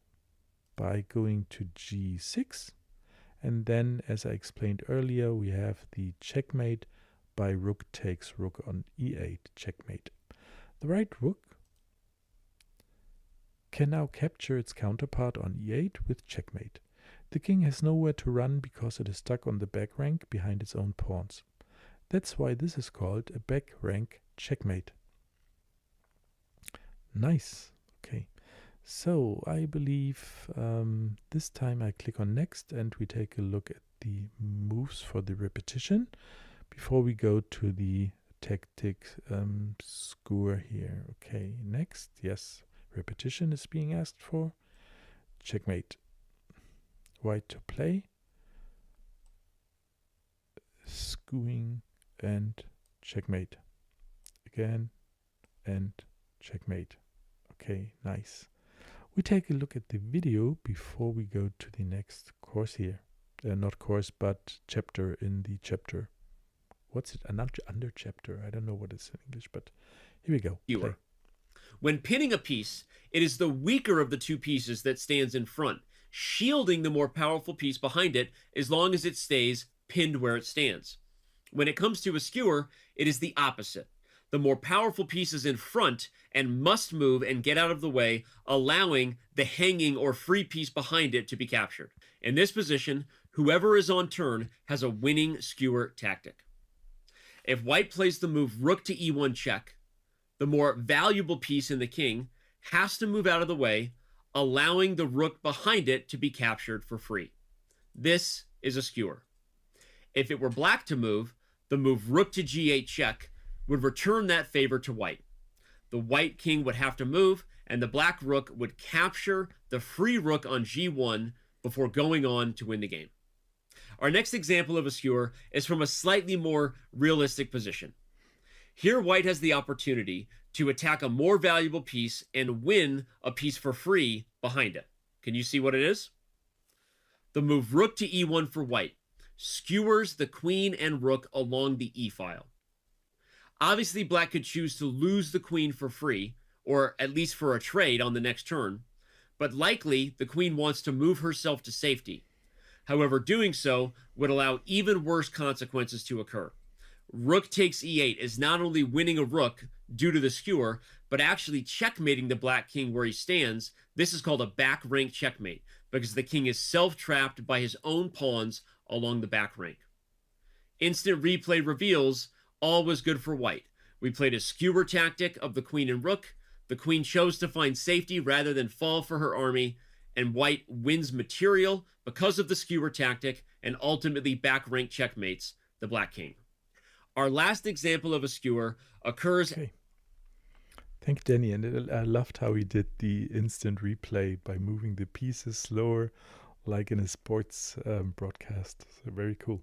Speaker 1: by going to g6, and then, as I explained earlier, we have the checkmate by rook takes rook on e8, checkmate. The right rook can now capture its counterpart on e8 with checkmate. The king has nowhere to run because it is stuck on the back rank behind its own pawns. That's why this is called a back rank checkmate. Nice. Okay. So I believe this time I click on next and we take a look at the moves for the repetition before we go to the tactic skewer here. Okay, next. Yes, repetition is being asked for. Checkmate. White to play. Skewing and checkmate. Again and checkmate. Okay, nice. We take a look at the video before we go to the next course here. not course, but chapter in the chapter. What's it? Under chapter. I don't know what it's in English, but here we go.
Speaker 3: Skewer. When pinning a piece, it is the weaker of the two pieces that stands in front, shielding the more powerful piece behind it as long as it stays pinned where it stands. When it comes to a skewer, it is the opposite. The more powerful piece is in front and must move and get out of the way, allowing the hanging or free piece behind it to be captured. In this position, whoever is on turn has a winning skewer tactic. If white plays the move rook to e1 check, the more valuable piece in the king has to move out of the way, allowing the rook behind it to be captured for free. This is a skewer. If it were black to move, the move rook to g8 check would return that favor to white. The white king would have to move, and the black rook would capture the free rook on g1 before going on to win the game. Our next example of a skewer is from a slightly more realistic position. Here, white has the opportunity to attack a more valuable piece and win a piece for free behind it. Can you see what it is? The move rook to e1 for white skewers the queen and rook along the e file. Obviously, black could choose to lose the queen for free, or at least for a trade on the next turn, but likely the queen wants to move herself to safety. However, doing so would allow even worse consequences to occur. Rook takes e8 is not only winning a rook due to the skewer, but actually checkmating the black king where he stands. This is called a back rank checkmate, because the king is self-trapped by his own pawns along the back rank. Instant replay reveals all was good for white. We played a skewer tactic of the queen and rook. The queen chose to find safety rather than fall for her army, and white wins material because of the skewer tactic and ultimately back rank checkmates the black king. Our last example of a skewer occurs...
Speaker 1: Okay. Thank you, Danny. And I loved how he did the instant replay by moving the pieces slower, like in a sports broadcast. So very cool.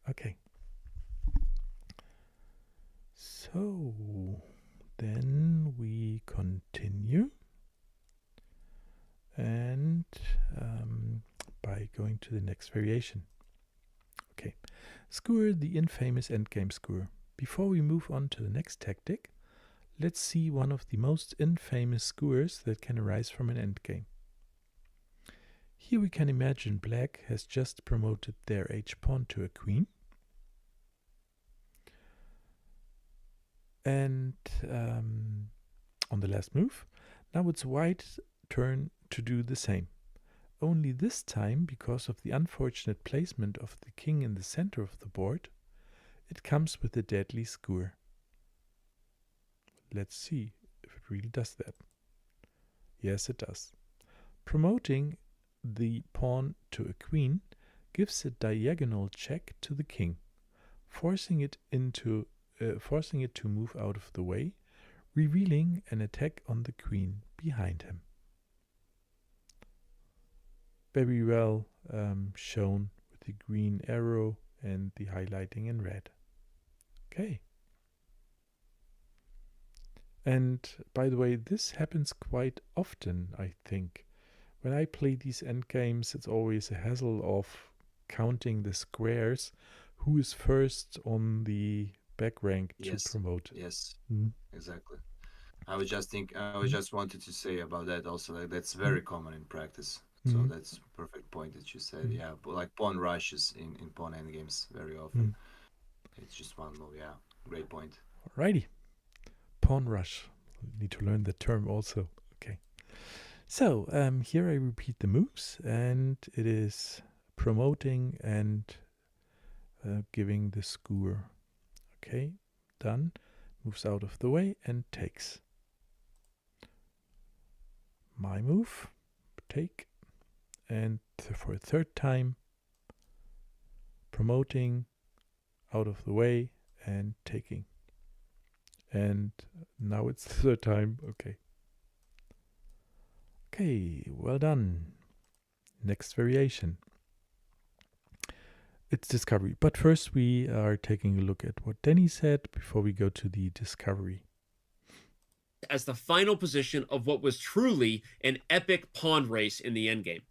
Speaker 1: Okay. So then we continue. And by going to the next variation. Okay. Skewer, the infamous endgame skewer. Before we move on to the next tactic, let's see one of the most infamous skewers that can arise from an endgame. Here we can imagine black has just promoted their h-pawn to a queen. And on the last move, now it's white's turn to do the same. Only this time, because of the unfortunate placement of the king in the center of the board, it comes with a deadly skewer. Let's see if it really does that. Yes, it does. Promoting the pawn to a queen gives a diagonal check to the king, forcing it to move out of the way, revealing an attack on the queen behind him. Very well shown with the green arrow and the highlighting in red. Okay. And by the way, this happens quite often, I think. When I play these endgames, it's always a hassle of counting the squares. Who is first on the back rank to promote?
Speaker 2: Yes, exactly. I was just wanted to say about that also, like that's very common in practice. So that's a perfect point that you said. Yeah, but like pawn rushes in pawn endgames very often. It's just one move. Yeah, great point.
Speaker 1: Alrighty. Pawn rush. Need to learn the term also. Okay. So here I repeat the moves, and it is promoting and giving the skewer. Okay, done. Moves out of the way and takes. My move, take, and for a third time, promoting, out of the way, and taking. And now it's the third time. Okay. Okay, well done. Next variation. It's discovery. But first we are taking a look at what Danny said before we go to the discovery.
Speaker 3: As the final position of what was truly an epic pawn race in the endgame.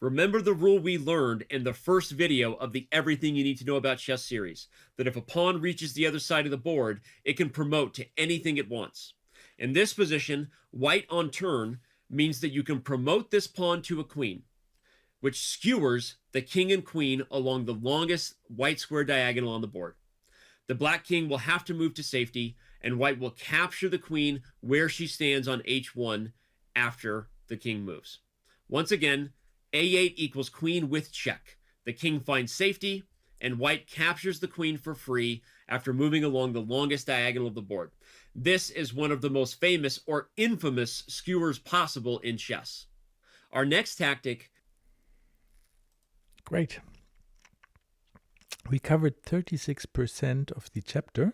Speaker 3: Remember the rule we learned in the first video of the Everything You Need to Know About Chess series, that if a pawn reaches the other side of the board, it can promote to anything it wants. In this position, white on turn means that you can promote this pawn to a queen, which skewers the king and queen along the longest white square diagonal on the board. The black king will have to move to safety, and white will capture the queen where she stands on h1 after the king moves. Once again, a8 equals queen with check. The king finds safety, and white captures the queen for free after moving along the longest diagonal of the board. This is one of the most famous or infamous skewers possible in chess. Our next tactic...
Speaker 1: Great. We covered 36% of the chapter,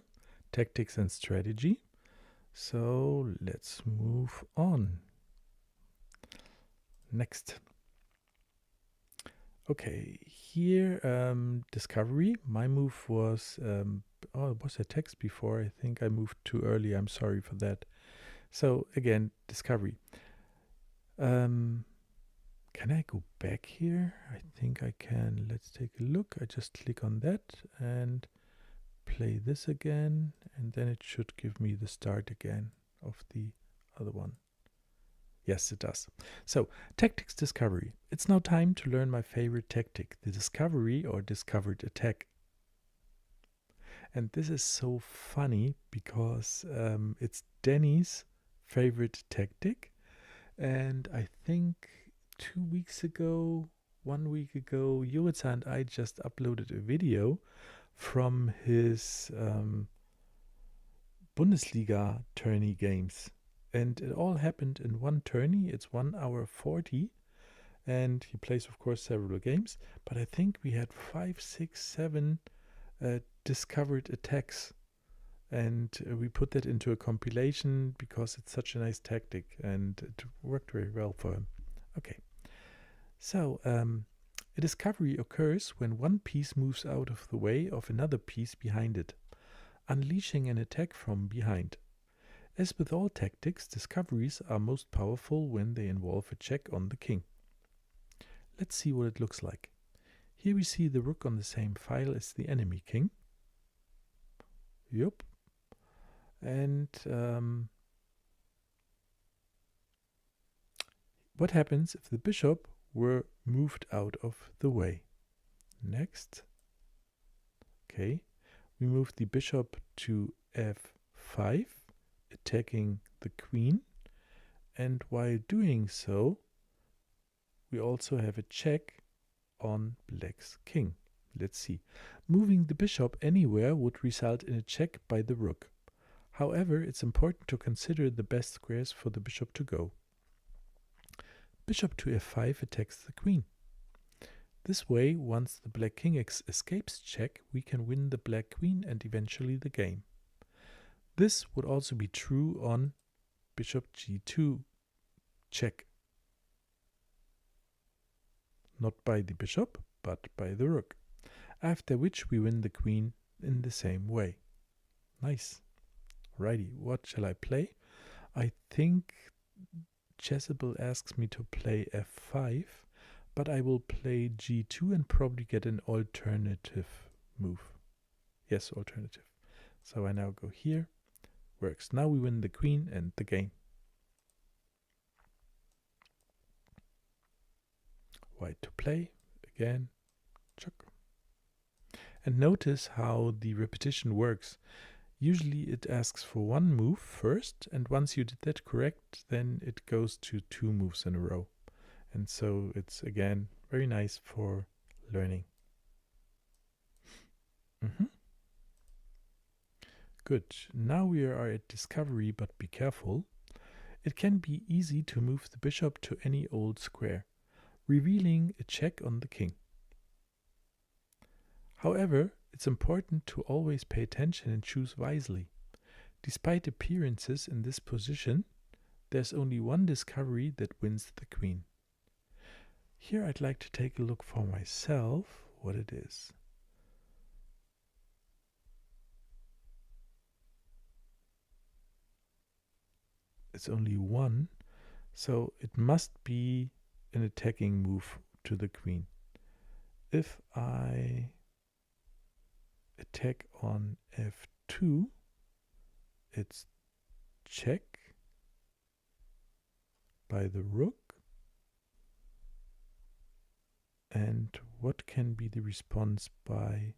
Speaker 1: Tactics and Strategy. So let's move on. Next. Okay, here, discovery. My move was, it was a text before. I think I moved too early. I'm sorry for that. So again, discovery. Can I go back here? I think I can. Let's take a look. I just click on that and play this again. And then it should give me the start again of the other one. Yes, it does. So, tactics discovery. It's now time to learn my favorite tactic, the discovery or discovered attack. And this is so funny because it's Danny's favorite tactic. And I think 2 weeks ago, 1 week ago, Jurica and I just uploaded a video from his Bundesliga tourney games. And it all happened in one tourney. It's 1 hour 40. And he plays, of course, several games. But I think we had 5, 6, 7 discovered attacks. And we put that into a compilation because it's such a nice tactic. And it worked very well for him. Okay. So, a discovery occurs when one piece moves out of the way of another piece behind it, unleashing an attack from behind. As with all tactics, discoveries are most powerful when they involve a check on the king. Let's see what it looks like. Here we see the rook on the same file as the enemy king. Yup. And what happens if the bishop were moved out of the way? Next. Okay. We move the bishop to f5. Attacking the queen, and while doing so we also have a check on black's king. Let's see. Moving the bishop anywhere would result in a check by the rook. However, it's important to consider the best squares for the bishop to go. Bishop to f5 attacks the queen. This way, once the black king escapes check, we can win the black queen and eventually the game. This would also be true on bishop g2 check. Not by the bishop, but by the rook. After which we win the queen in the same way. Nice. Righty, what shall I play? I think Chessable asks me to play f5, but I will play g2 and probably get an alternative move. Yes, alternative. So I now go here. Works. Now we win the queen and the game. White to play. Again. Chuck. And notice how the repetition works. Usually it asks for one move first, and once you did that correct, then it goes to 2 moves in a row. And so it's, again, very nice for learning. Good. Now we are at discovery, but be careful. It can be easy to move the bishop to any old square, revealing a check on the king. However, it's important to always pay attention and choose wisely. Despite appearances in this position, there's only one discovery that wins the queen. Here I'd like to take a look for myself what it is. It's only one, so it must be an attacking move to the queen. If I attack on f2, it's check by the rook. And what can be the response by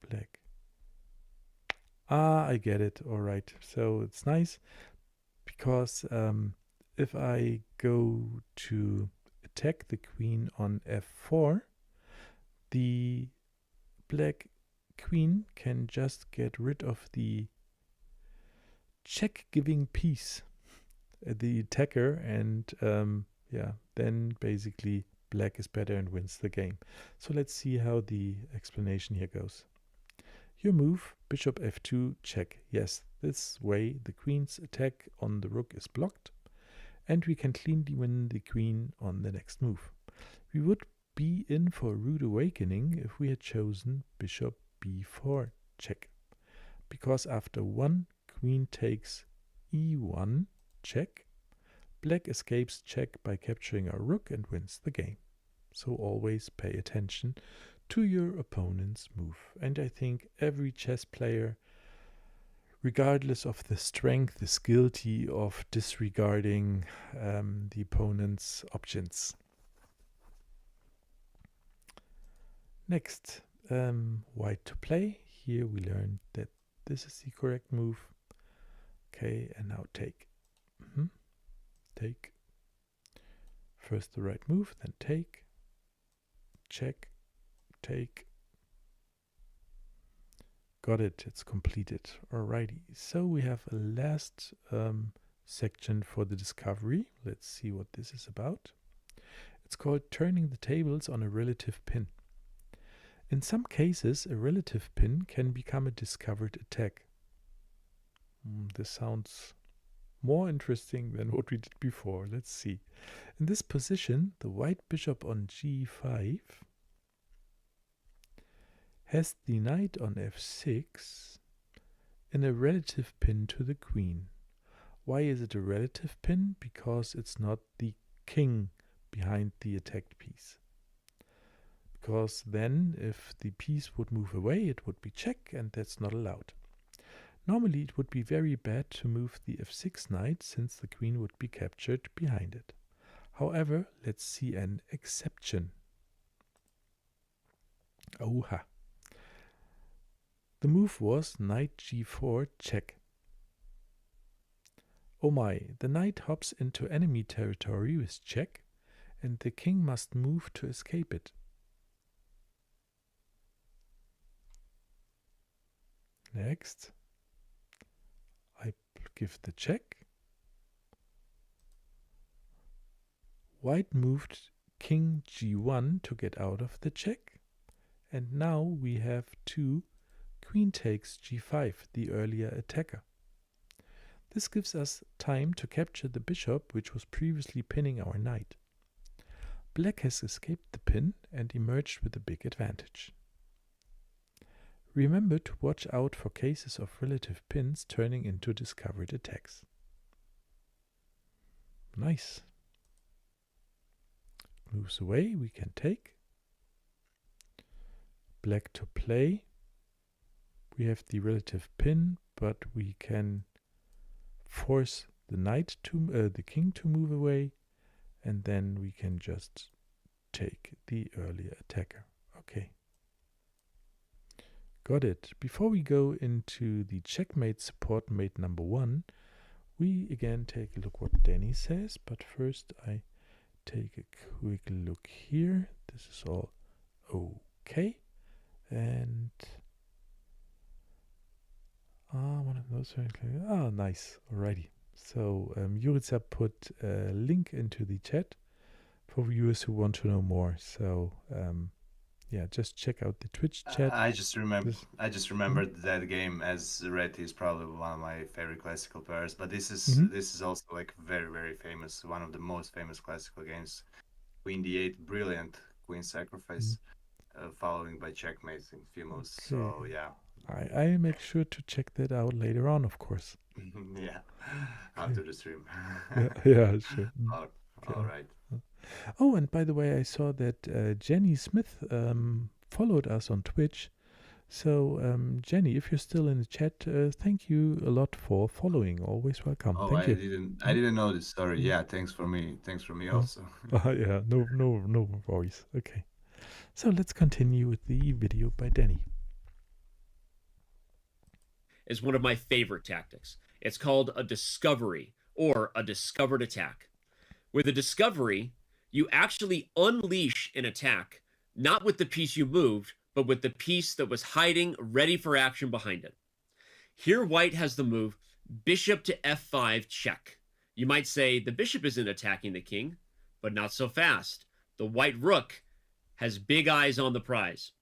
Speaker 1: black? Ah, I get it. All right. So it's nice because if I go to attack the queen on f4, the black queen can just get rid of the check-giving piece, the attacker, and yeah, then basically black is better and wins the game. So let's see how the explanation here goes. Your move, bishop f2, check. Yes, this way the queen's attack on the rook is blocked, and we can cleanly win the queen on the next move. We would be in for a rude awakening if we had chosen bishop b4, check. Because after 1, queen takes e1, check. Black escapes check by capturing our rook and wins the game. So always pay attention to your opponent's move. And I think every chess player, regardless of the strength, is guilty of disregarding the opponent's options. Next, white to play. Here we learned that this is the correct move. Okay, and now take. Take. First the right move, then take. Check. Take. Got it, it's completed. Alrighty, so we have a last section for the discovery. Let's see what this is about. It's called turning the tables on a relative pin. In some cases, a relative pin can become a discovered attack. This sounds more interesting than what we did before. Let's see. In this position, the white bishop on g5 has the knight on f6 in a relative pin to the queen. Why is it a relative pin? Because it's not the king behind the attacked piece. Because then if the piece would move away, it would be check, and that's not allowed. Normally it would be very bad to move the f6 knight, since the queen would be captured behind it. However, let's see an exception. Oha. The move was knight g4 check. Oh my, the knight hops into enemy territory with check, and the king must move to escape it. Next, I give the check. White moved king g1 to get out of the check, and now we have queen takes g5, the earlier attacker. This gives us time to capture the bishop, which was previously pinning our knight. Black has escaped the pin and emerged with a big advantage. Remember to watch out for cases of relative pins turning into discovered attacks. Nice. Moves away, we can take. Black to play. We have the relative pin, but we can force the knight to the king to move away, and then we can just take the earlier attacker. Okay. Got it. Before we go into the checkmate support mate number 1, we again take a look what Danny says, but first I take a quick look here. This is all okay. And one of those. Nice. Alrighty. So Jurica put a link into the chat for viewers who want to know more. So yeah, just check out the Twitch chat.
Speaker 2: I just remembered that game, as Red is probably one of my favorite classical players. But this is also like very, very famous, one of the most famous classical games. Queen d8, brilliant queen sacrifice, following by checkmate in few moves. Okay. So yeah,
Speaker 1: I make sure to check that out later on, of course.
Speaker 2: Yeah, after the stream.
Speaker 1: yeah, sure.
Speaker 2: All right.
Speaker 1: Oh, and by the way, I saw that Jenny Smith followed us on Twitch. So, Jenny, if you're still in the chat, thank you a lot for following. Always welcome.
Speaker 2: Oh,
Speaker 1: Thank you.
Speaker 2: I didn't notice. Sorry. Yeah, thanks for me also.
Speaker 1: Yeah, no worries. Okay. So let's continue with the video by Danny.
Speaker 3: Is one of my favorite tactics. It's called a discovery or a discovered attack. With a discovery, you actually unleash an attack, not with the piece you moved, but with the piece that was hiding ready for action behind it. Here, white has the move bishop to f5 check. You might say the bishop isn't attacking the king, but not so fast. The white rook has big eyes on the prize.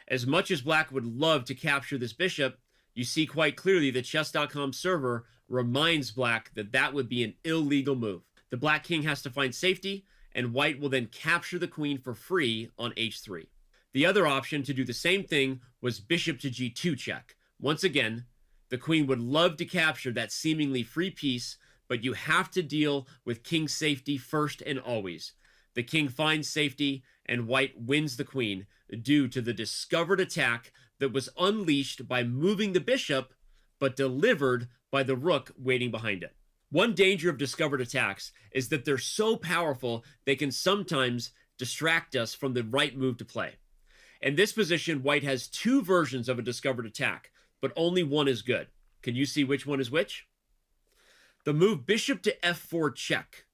Speaker 3: As much as black would love to capture this bishop, you see quite clearly the chess.com server reminds black that that would be an illegal move. The black king has to find safety, and white will then capture the queen for free on h3. The other option to do the same thing was bishop to g2 check. Once again, the queen would love to capture that seemingly free piece, but you have to deal with king safety first and always. The king finds safety, and white wins the queen due to the discovered attack that was unleashed by moving the bishop, but delivered by the rook waiting behind it. One danger of discovered attacks is that they're so powerful they can sometimes distract us from the right move to play. In this position, white has two versions of a discovered attack, but only one is good. Can you see which one is which? The move bishop to f4 check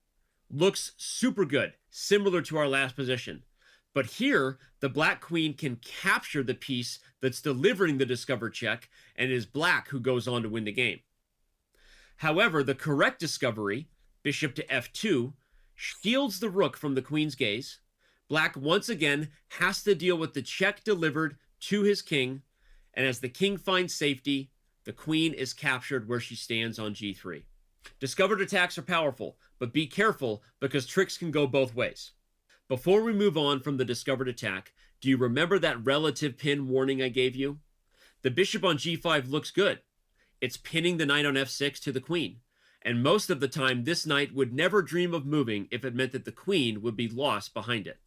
Speaker 3: looks super good, similar to our last position. But here, the black queen can capture the piece that's delivering the discovered check, and it is black who goes on to win the game. However, the correct discovery, bishop to f2, shields the rook from the queen's gaze. Black once again has to deal with the check delivered to his king, and as the king finds safety, the queen is captured where she stands on g3. Discovered attacks are powerful, but be careful because tricks can go both ways. Before we move on from the discovered attack, do you remember that relative pin warning I gave you? The bishop on g5 looks good. It's pinning the knight on f6 to the queen, and most of the time this knight would never dream of moving if it meant that the queen would be lost behind it.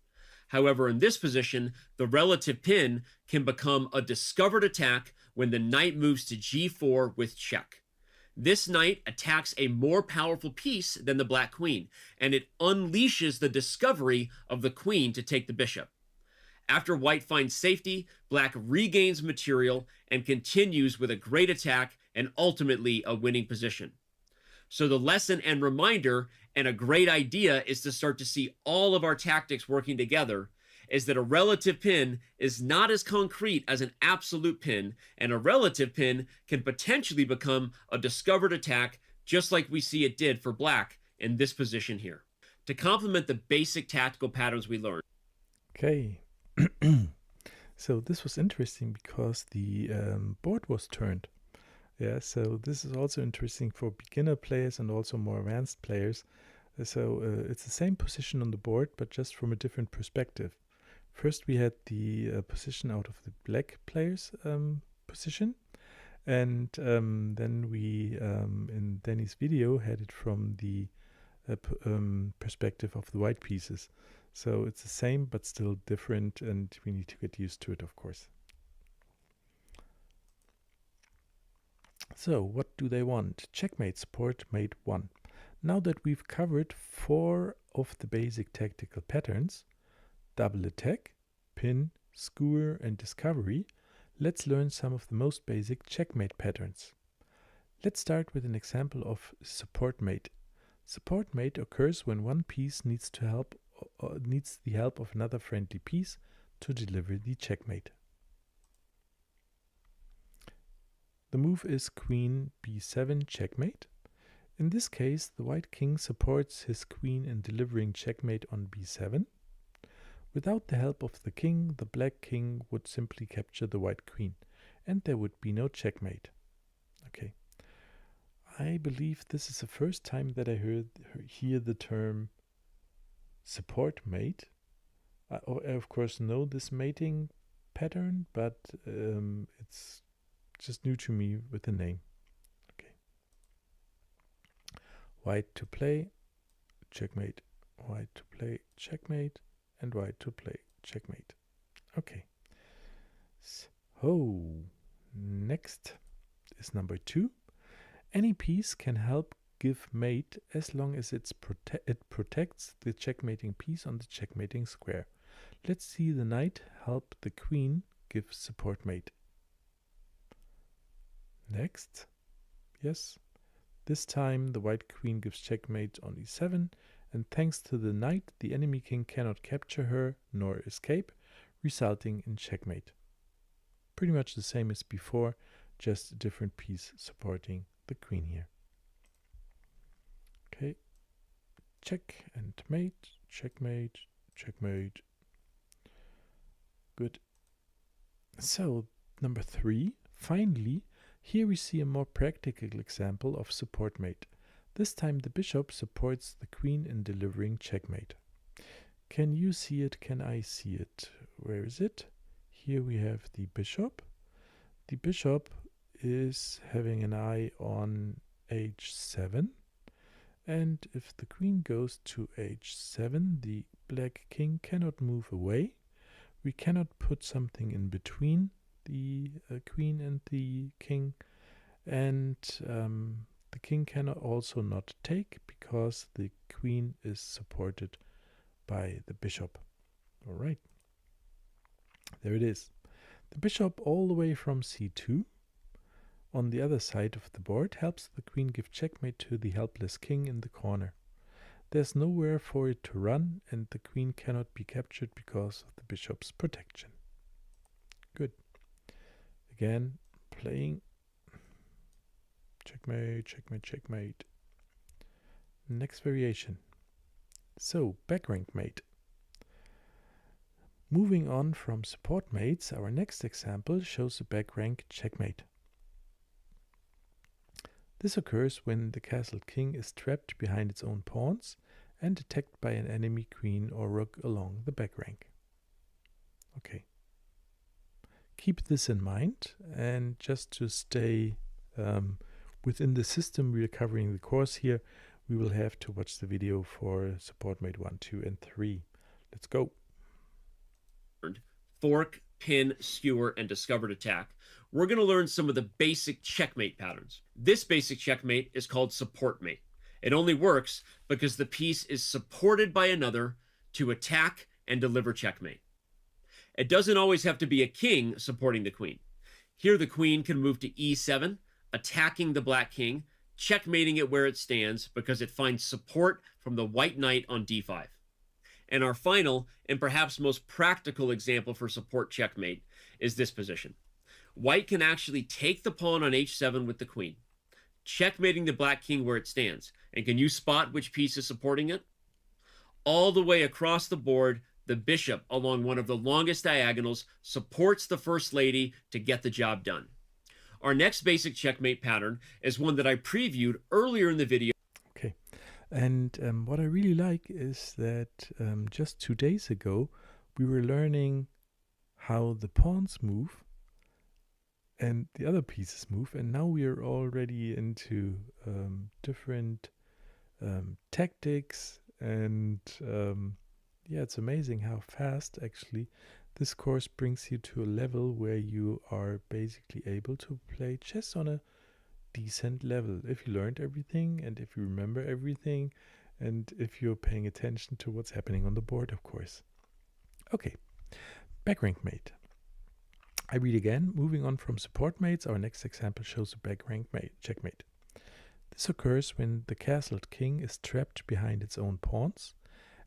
Speaker 3: However, in this position, the relative pin can become a discovered attack when the knight moves to g4 with check. This knight attacks a more powerful piece than the black queen, and it unleashes the discovery of the queen to take the bishop. After white finds safety, black regains material and continues with a great attack and ultimately a winning position. So the lesson and reminder, and a great idea, is to start to see all of our tactics working together, is that a relative pin is not as concrete as an absolute pin, and a relative pin can potentially become a discovered attack, just like we see it did for black in this position here. To complement the basic tactical patterns we learned.
Speaker 1: Okay. So this was interesting because the board was turned. Yeah, so this is also interesting for beginner players and also more advanced players. So it's the same position on the board, but just from a different perspective. First, we had the position out of the black player's position, and then we, in Danny's video, had it from the perspective of the white pieces. So it's the same, but still different, and we need to get used to it, of course. So, what do they want? Checkmate support mate 1. Now that we've covered 4 of the basic tactical patterns, double attack, pin, skewer, and discovery, let's learn some of the most basic checkmate patterns. Let's start with an example of support mate. Support mate occurs when one piece needs the help of another friendly piece to deliver the checkmate. The move is queen b7 checkmate. In this case, the white king supports his queen in delivering checkmate on b7. Without the help of the king, the black king would simply capture the white queen, and there would be no checkmate. Okay. I believe this is the first time that I hear the term support mate. I of course know this mating pattern, but it's just new to me with the name. Okay. White to play, checkmate, white to play checkmate, and white to play checkmate. Okay. So, next is number 2. Any piece can help give mate as long as it protects the checkmating piece on the checkmating square. Let's see the knight help the queen give support mate. Next. Yes. This time the white queen gives checkmate on e7, and thanks to the knight, the enemy king cannot capture her nor escape, resulting in checkmate. Pretty much the same as before, just a different piece supporting the queen here. Okay, check and mate, checkmate, checkmate. Good. So, number 3, finally, here we see a more practical example of support mate. This time the bishop supports the queen in delivering checkmate. Can you see it? Can I see it? Where is it? Here we have the bishop. The bishop is having an eye on h7. And if the queen goes to h7, the black king cannot move away. We cannot put something in between the queen and the king. And the king cannot also not take because the queen is supported by the bishop. All right. There it is. The bishop all the way from c2 on the other side of the board helps the queen give checkmate to the helpless king in the corner. There's nowhere for it to run, and the queen cannot be captured because of the bishop's protection. Good. Again, playing checkmate, checkmate, checkmate. Next variation. So, back rank mate. Moving on from support mates, our next example shows a back rank checkmate. This occurs when the castled king is trapped behind its own pawns and attacked by an enemy queen or rook along the back rank. Okay. Keep this in mind, and just to stay within the system we are covering the course here, we will have to watch the video for support mate 1, 2, and 3. Let's go.
Speaker 3: Fork, pin, skewer, and discovered attack, we're going to learn some of the basic checkmate patterns. This basic checkmate is called support mate. It only works because the piece is supported by another to attack and deliver checkmate. It doesn't always have to be a king supporting the queen. Here the queen can move to e7, attacking the black king, checkmating it where it stands because it finds support from the white knight on d5. And our final and perhaps most practical example for support checkmate is this position. White can actually take the pawn on h7 with the queen, checkmating the black king where it stands. And can you spot which piece is supporting it? All the way across the board, the bishop along one of the longest diagonals supports the first lady to get the job done. Our next basic checkmate pattern is one that I previewed earlier in the video.
Speaker 1: Okay. And what I really like is that just 2 days ago, we were learning how the pawns move and the other pieces move. And now we are already into different tactics. And yeah, it's amazing how fast actually this course brings you to a level where you are basically able to play chess on a decent level if you learned everything and if you remember everything and if you're paying attention to what's happening on the board, of course. Okay, back rank mate. I read again. Moving on from support mates, our next example shows a back rank mate checkmate. This occurs when the castled king is trapped behind its own pawns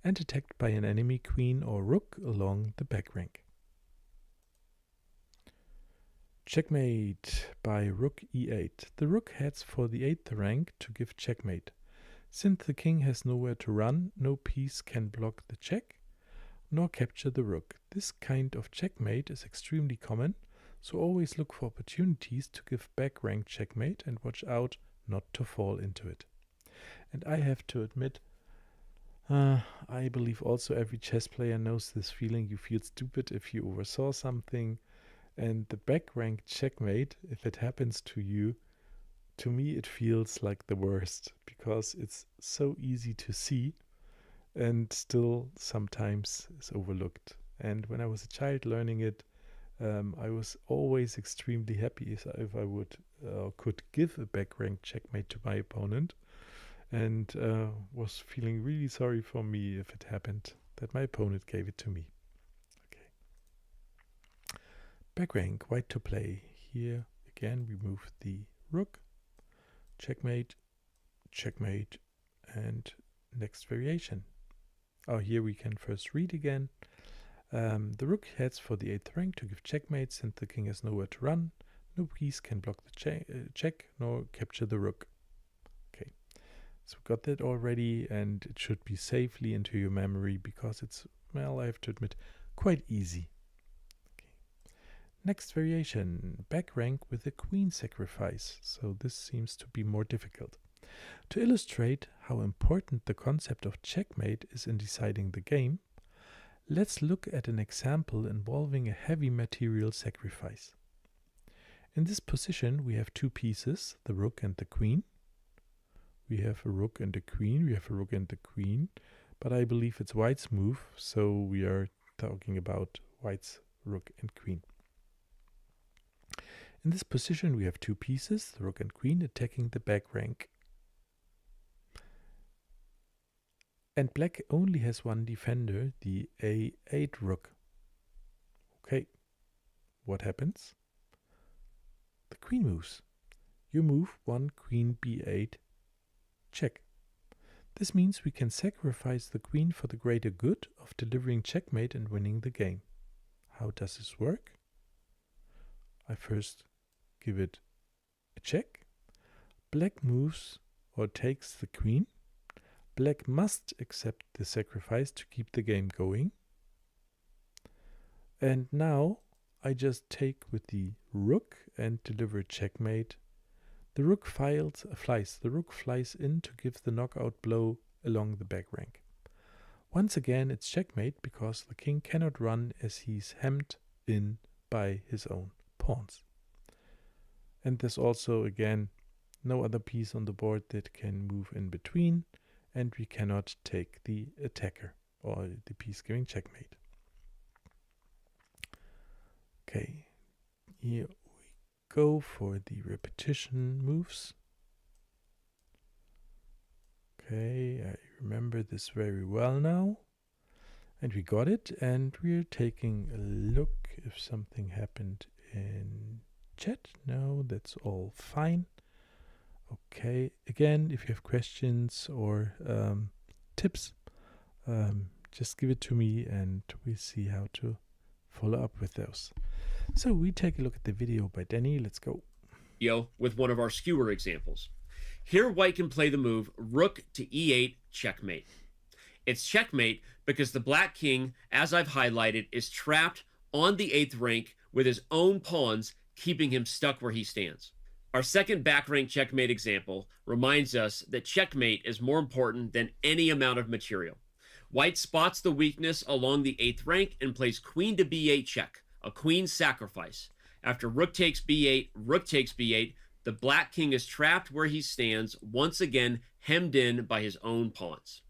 Speaker 1: and attacked by an enemy queen or rook along the back rank. Checkmate by rook e8. The rook heads for the 8th rank to give checkmate. Since the king has nowhere to run, no piece can block the check nor capture the rook. This kind of checkmate is extremely common, so always look for opportunities to give back rank checkmate and watch out not to fall into it. And I have to admit, I believe also every chess player knows this feeling. You feel stupid if you oversaw something. And the back rank checkmate, if it happens to you, to me it feels like the worst because it's so easy to see and still sometimes is overlooked. And when I was a child learning it, I was always extremely happy if I would could give a back rank checkmate to my opponent, and was feeling really sorry for me if it happened that my opponent gave it to me. Okay. Back rank, white to play. Here again we move the rook, checkmate, checkmate, and next variation. Oh, here we can first read again. The rook heads for the 8th rank to give checkmate, since the king has nowhere to run. No piece can block the check nor capture the rook. Okay, so we got that already, and it should be safely into your memory because it's, well, I have to admit, quite easy. Okay. Next variation, back rank with a queen sacrifice. So this seems to be more difficult. To illustrate how important the concept of checkmate is in deciding the game, let's look at an example involving a heavy material sacrifice. In this position we have two pieces, the rook and the queen. We have a rook and a queen, we have a rook and a queen, but I believe it's white's move, so we are talking about white's rook and queen. In this position we have two pieces, the rook and queen, attacking the back rank. And black only has one defender, the a8 rook. Okay, what happens? The queen moves. You move one queen b8, check. This means we can sacrifice the queen for the greater good of delivering checkmate and winning the game. How does this work? I first give it a check. Black moves or takes the queen. Black must accept the sacrifice to keep the game going. And now I just take with the rook and deliver checkmate. The rook flies. The rook flies in to give the knockout blow along the back rank. Once again it's checkmate because the king cannot run as he's hemmed in by his own pawns. And there's also again no other piece on the board that can move in between, and we cannot take the attacker or the piece giving checkmate. Okay, here we go for the repetition moves. Okay, I remember this very well now. And we got it, and we're taking a look if something happened in chat. No, that's all fine. Okay, again, if you have questions or tips, just give it to me and we see how to follow up with those. So we take a look at the video by Danny. Let's go.
Speaker 3: With one of our skewer examples. Here white can play the move rook to e8 checkmate. It's checkmate because the black king, as I've highlighted, is trapped on the 8th rank with his own pawns, keeping him stuck where he stands. Our second back rank checkmate example reminds us that checkmate is more important than any amount of material. White spots the weakness along the 8th rank and plays queen to b8 check, a queen sacrifice. After rook takes b8, rook takes b8, the black king is trapped where he stands, once again hemmed in by his own pawns.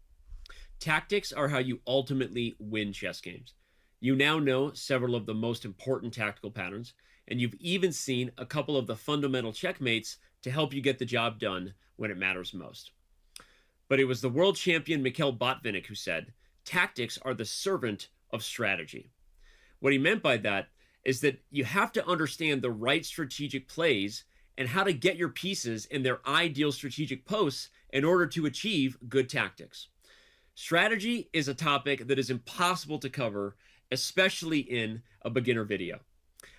Speaker 3: Tactics are how you ultimately win chess games. You now know several of the most important tactical patterns, and you've even seen a couple of the fundamental checkmates to help you get the job done when it matters most. But it was the world champion Mikhail Botvinnik who said, tactics are the servant of strategy. What he meant by that is that you have to understand the right strategic plays and how to get your pieces in their ideal strategic posts in order to achieve good tactics. Strategy is a topic that is impossible to cover, especially in a beginner video.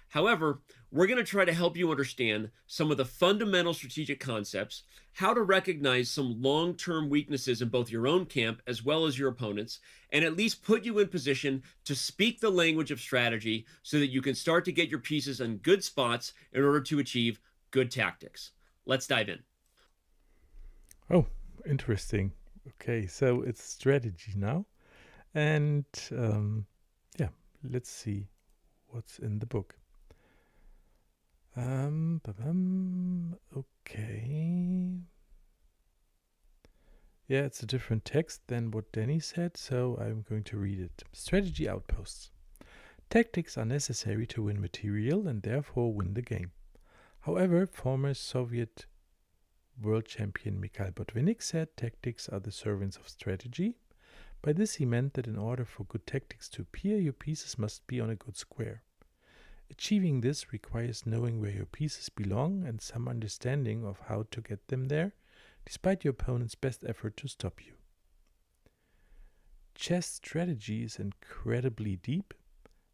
Speaker 3: However, we're going to try to help you understand some of the fundamental strategic concepts, how to recognize some long-term weaknesses in both your own camp as well as your opponent's, and at least put you in position to speak the language of strategy so that you can start to get your pieces in good spots in order to achieve good tactics. Let's dive in.
Speaker 1: Oh, interesting. Okay, so it's strategy now. And yeah, let's see what's in the book. Okay. Yeah, it's a different text than what Danny said, so I'm going to read it. Strategy outposts. Tactics are necessary to win material and therefore win the game. However, former Soviet world champion Mikhail Botvinnik said tactics are the servants of strategy. By this he meant that in order for good tactics to appear, your pieces must be on a good square. Achieving this requires knowing where your pieces belong and some understanding of how to get them there, despite your opponent's best effort to stop you. Chess strategy is incredibly deep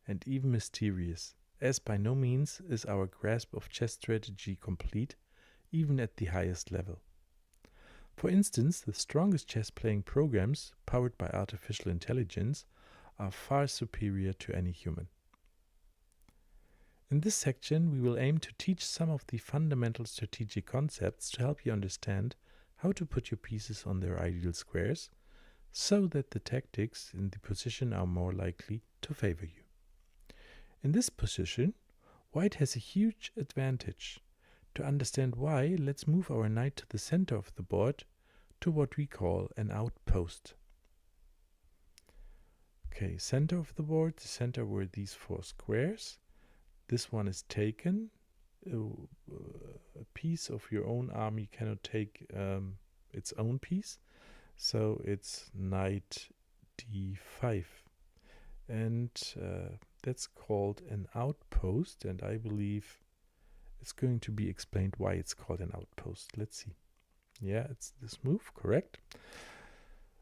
Speaker 1: and even mysterious, as by no means is our grasp of chess strategy complete, even at the highest level. For instance, the strongest chess-playing programs, powered by artificial intelligence, are far superior to any human. In this section, we will aim to teach some of the fundamental strategic concepts to help you understand how to put your pieces on their ideal squares, so that the tactics in the position are more likely to favor you. In this position, White has a huge advantage. To understand why, let's move our knight to the center of the board to what we call an outpost. Okay, center of the board, the center were these 4 squares. This one is taken. A piece of your own army cannot take its own piece. So it's knight d5. And that's called an outpost. And I believe it's going to be explained why it's called an outpost. Let's see. Yeah, it's this move, correct?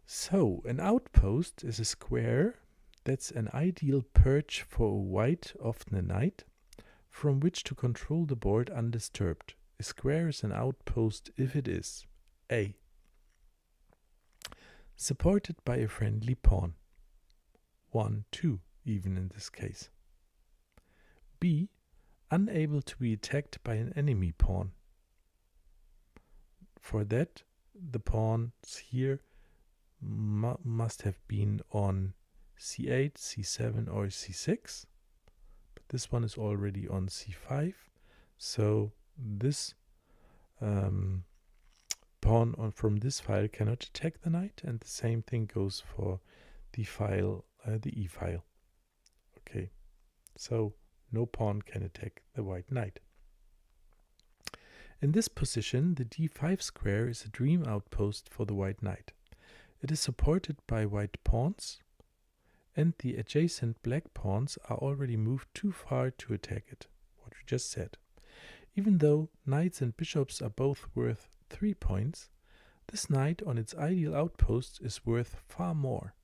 Speaker 1: So, an outpost is a square that's an ideal perch for a white, often a knight, from which to control the board undisturbed. A square is an outpost if it is A. Supported by a friendly pawn. 1, 2, even in this case. B. Unable to be attacked by an enemy pawn. For that, the pawns here must have been on c8, c7 or c6. But this one is already on c5. So this pawn from this file cannot attack the knight. And the same thing goes for the file, the e file. Okay, so no pawn can attack the white knight. In this position, the d5 square is a dream outpost for the white knight. It is supported by white pawns, and the adjacent black pawns are already moved too far to attack it, what we just said. Even though knights and bishops are both worth 3 points, this knight on its ideal outpost is worth far more.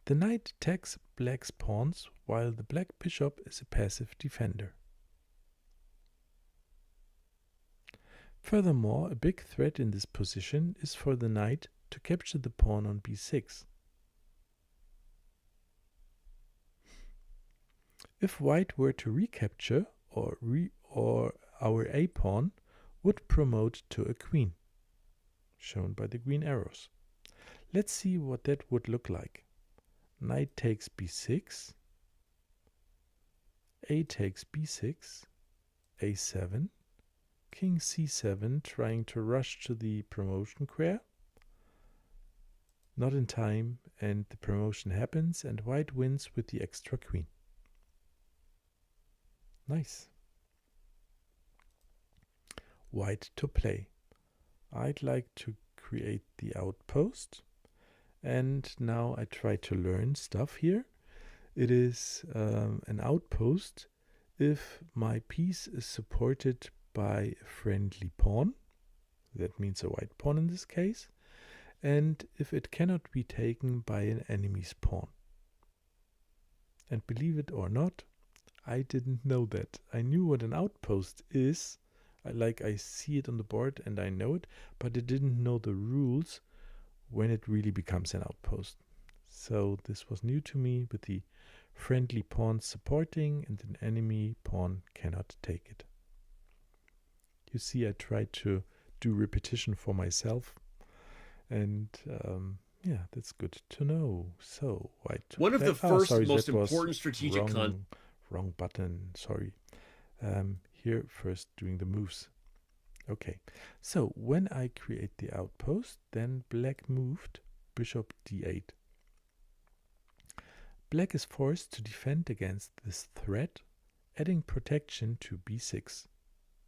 Speaker 1: The knight attacks black's pawns, while the black bishop is a passive defender. Furthermore, a big threat in this position is for the knight to capture the pawn on b6. If white were to recapture, or our a pawn would promote to a queen, shown by the green arrows. Let's see what that would look like. Knight takes b6, a takes b6, a7, king c7, trying to rush to the promotion square. Not in time, and the promotion happens, and white wins with the extra queen. Nice. White to play. I'd like to create the outpost, and now I try to learn stuff here. It is an outpost if my piece is supported by a friendly pawn. That means a white pawn in this case. And if it cannot be taken by an enemy's pawn. And believe it or not, I didn't know that. I knew what an outpost is. I see it on the board and I know it, but I didn't know the rules when it really becomes an outpost. So this was new to me, with the friendly pawn supporting and an enemy pawn cannot take it. You see, I tried to do repetition for myself. And yeah, that's good to know. So, white.
Speaker 3: One of the first most important strategic
Speaker 1: wrong button. Sorry. Here, first doing the moves. Okay, so when I create the outpost, then black moved bishop d8. Black is forced to defend against this threat, adding protection to b6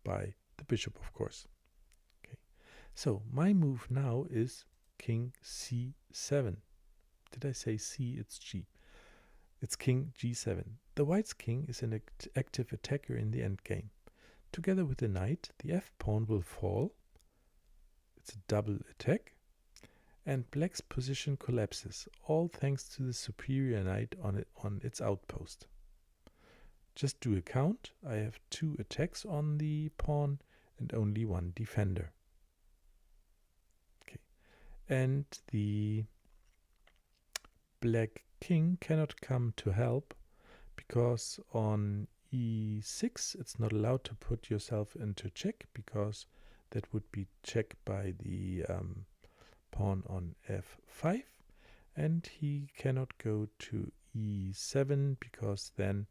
Speaker 1: by the bishop, of course. Okay, so my move now is king c7. Did I say c? It's g. It's king g7. The white's king is an active attacker in the endgame. Together with the knight, the f-pawn will fall. It's a double attack. And black's position collapses, all thanks to the superior knight on its outpost. Just do a count. I have 2 attacks on the pawn and only 1 defender. Okay, and the black king cannot come to help because on e6 it's not allowed to put yourself into check, because that would be checked by the pawn on f5, and he cannot go to e7 because then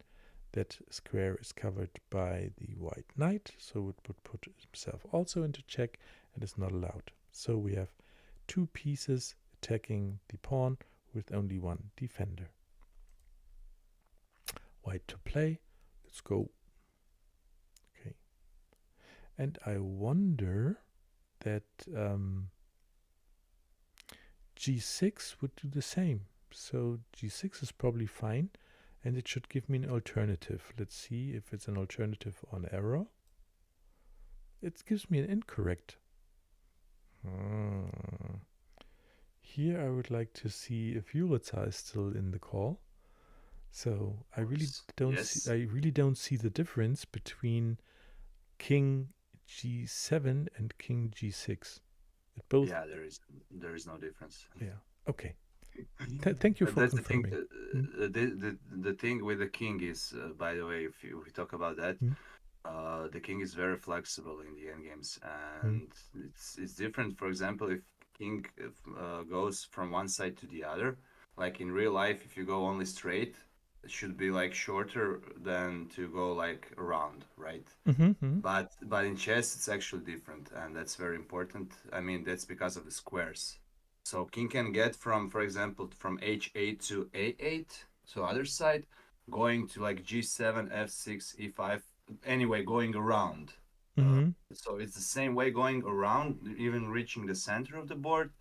Speaker 1: that square is covered by the white knight, so it would put himself also into check and is not allowed. So we have 2 pieces attacking the pawn with only 1 defender. White to play. Let's go. Okay. And I wonder that g6 would do the same. So g6 is probably fine, and it should give me an alternative. Let's see if it's an alternative on error. It gives me an incorrect. Here I would like to see if Ulitza is still in the call. So I really don't see the difference between king g7 and king g6.
Speaker 2: Both. Yeah, there is no difference.
Speaker 1: Yeah. Okay. Thank you for confirming.
Speaker 2: The thing with the king is, by the way, if we talk about that, the king is very flexible in the endgames, and it's different. For example, if king goes from one side to the other, like in real life, if you go only straight, it should be like shorter than to go like around, right? But in chess it's actually different, and that's very important. I mean, that's because of the squares. So king can get from, for example, from h8 to a8, so other side, going to like g7, f6, e5, anyway, going around. So it's the same way going around, even reaching the center of the board.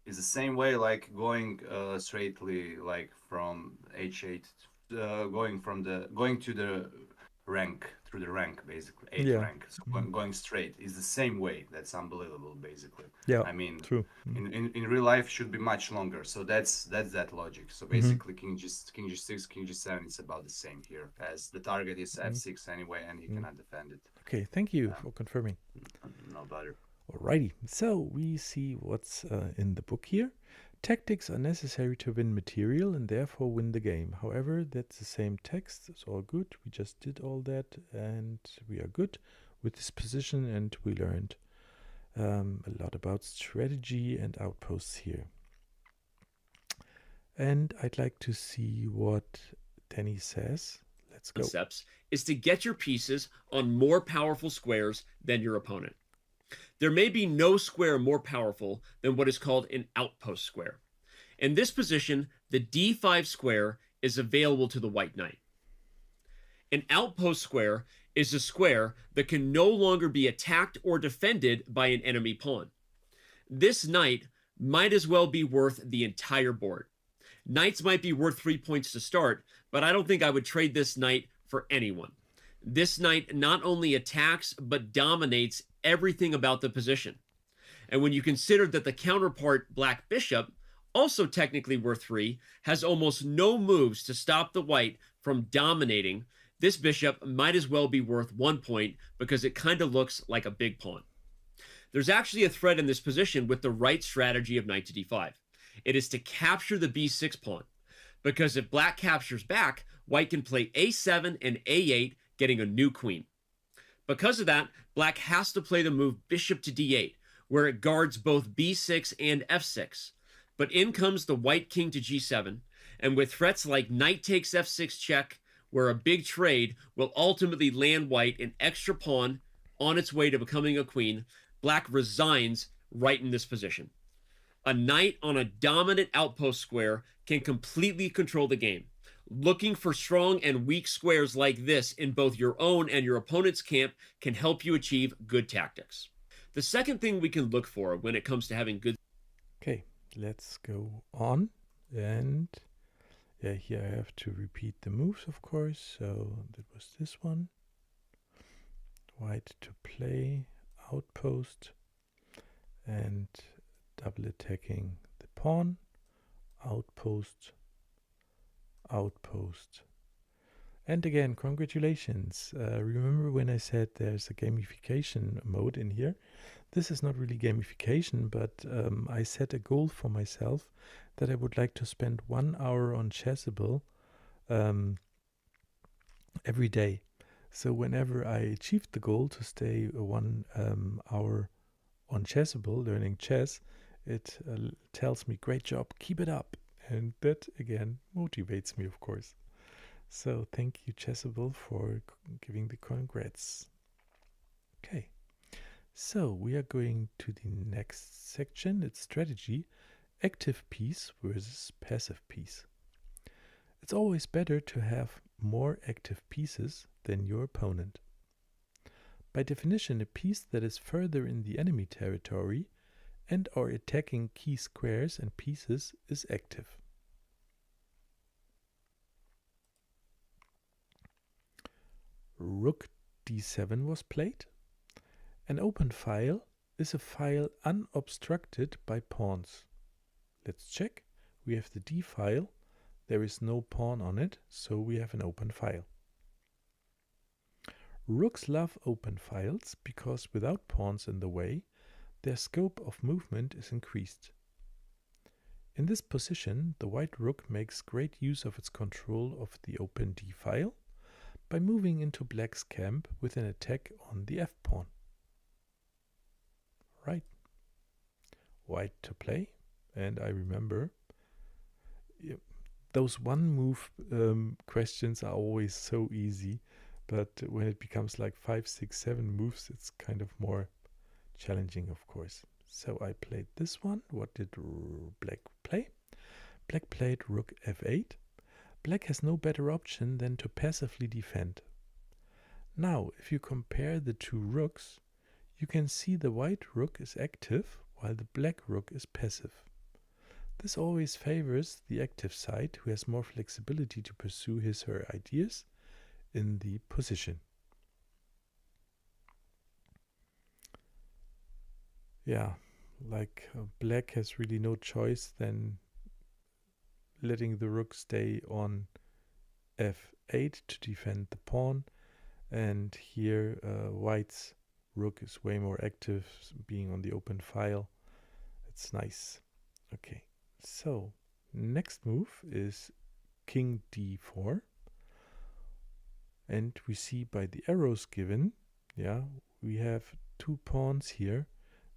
Speaker 2: Is the same way like going straightly, like from h8, going to the rank, through the rank, basically 8th rank. So going straight is the same way. That's unbelievable, basically.
Speaker 1: Yeah,
Speaker 2: I mean,
Speaker 1: true.
Speaker 2: In real life should be much longer. So that's that logic. So basically, king g6, king g7 is about the same here, as the target is f6 anyway, and he cannot defend it.
Speaker 1: Okay, thank you for confirming.
Speaker 2: No bother.
Speaker 1: Alrighty, so we see what's in the book here. Tactics are necessary to win material and therefore win the game. However, that's the same text. It's all good. We just did all that and we are good with this position, and we learned a lot about strategy and outposts here. And I'd like to see what Danny says. Let's go.
Speaker 3: Concepts is to get your pieces on more powerful squares than your opponent. There may be no square more powerful than what is called an outpost square. In this position, the d5 square is available to the white knight. An outpost square is a square that can no longer be attacked or defended by an enemy pawn. This knight might as well be worth the entire board. Knights might be worth 3 points to start, but I don't think I would trade this knight for anyone. This knight not only attacks, but dominates everything about the position. And when you consider that the counterpart black bishop, also technically worth 3, has almost no moves to stop the white from dominating, this bishop might as well be worth 1 point because it kind of looks like a big pawn. There's actually a threat in this position with the right strategy of knight to d5. It is to capture the b6 pawn, because if black captures back, white can play a7 and a8, getting a new queen. Because of that, black has to play the move bishop to d8, where it guards both b6 and f6. But in comes the white king to g7, and with threats like knight takes f6 check, where a big trade will ultimately land white an extra pawn on its way to becoming a queen, black resigns right in this position. A knight on a dominant outpost square can completely control the game. Looking for strong and weak squares like this in both your own and your opponent's camp can help you achieve good tactics. The second thing we can look for when it comes to having good...
Speaker 1: Okay, let's go on. And yeah, here I have to repeat the moves, of course. So that was this one. White to play, outpost, and double attacking the pawn, outpost, outpost. And again, congratulations. Remember when I said there's a gamification mode in here? This is not really gamification, but I set a goal for myself that I would like to spend 1 hour on Chessable every day. So whenever I achieved the goal to stay 1 hour on Chessable, learning chess, it tells me, great job, keep it up. And that, again, motivates me, of course. So thank you, Chessable, for giving the congrats. Okay, so we are going to the next section. It's strategy, active piece versus passive piece. It's always better to have more active pieces than your opponent. By definition, a piece that is further in the enemy territory and or attacking key squares and pieces is active. Rook d7 was played. An open file is a file unobstructed by pawns. Let's check. We have the d file. There is no pawn on it, so we have an open file. Rooks love open files because without pawns in the way, their scope of movement is increased. In this position, the white rook makes great use of its control of the open d file by moving into black's camp with an attack on the f-pawn. Right. White to play, and I remember those one move questions are always so easy, but when it becomes like 5, 6, 7 moves, it's kind of more challenging, of course. So I played this one. What did black play? Black played rook f8. Black has no better option than to passively defend. Now, if you compare the two rooks, you can see the white rook is active while the black rook is passive. This always favors the active side, who has more flexibility to pursue his or her ideas in the position. Yeah, like black has really no choice than letting the rook stay on f8 to defend the pawn, and here white's rook is way more active, being on the open file. It's nice. Okay, so next move is king d4, and we see by the arrows given, yeah, we have 2 pawns here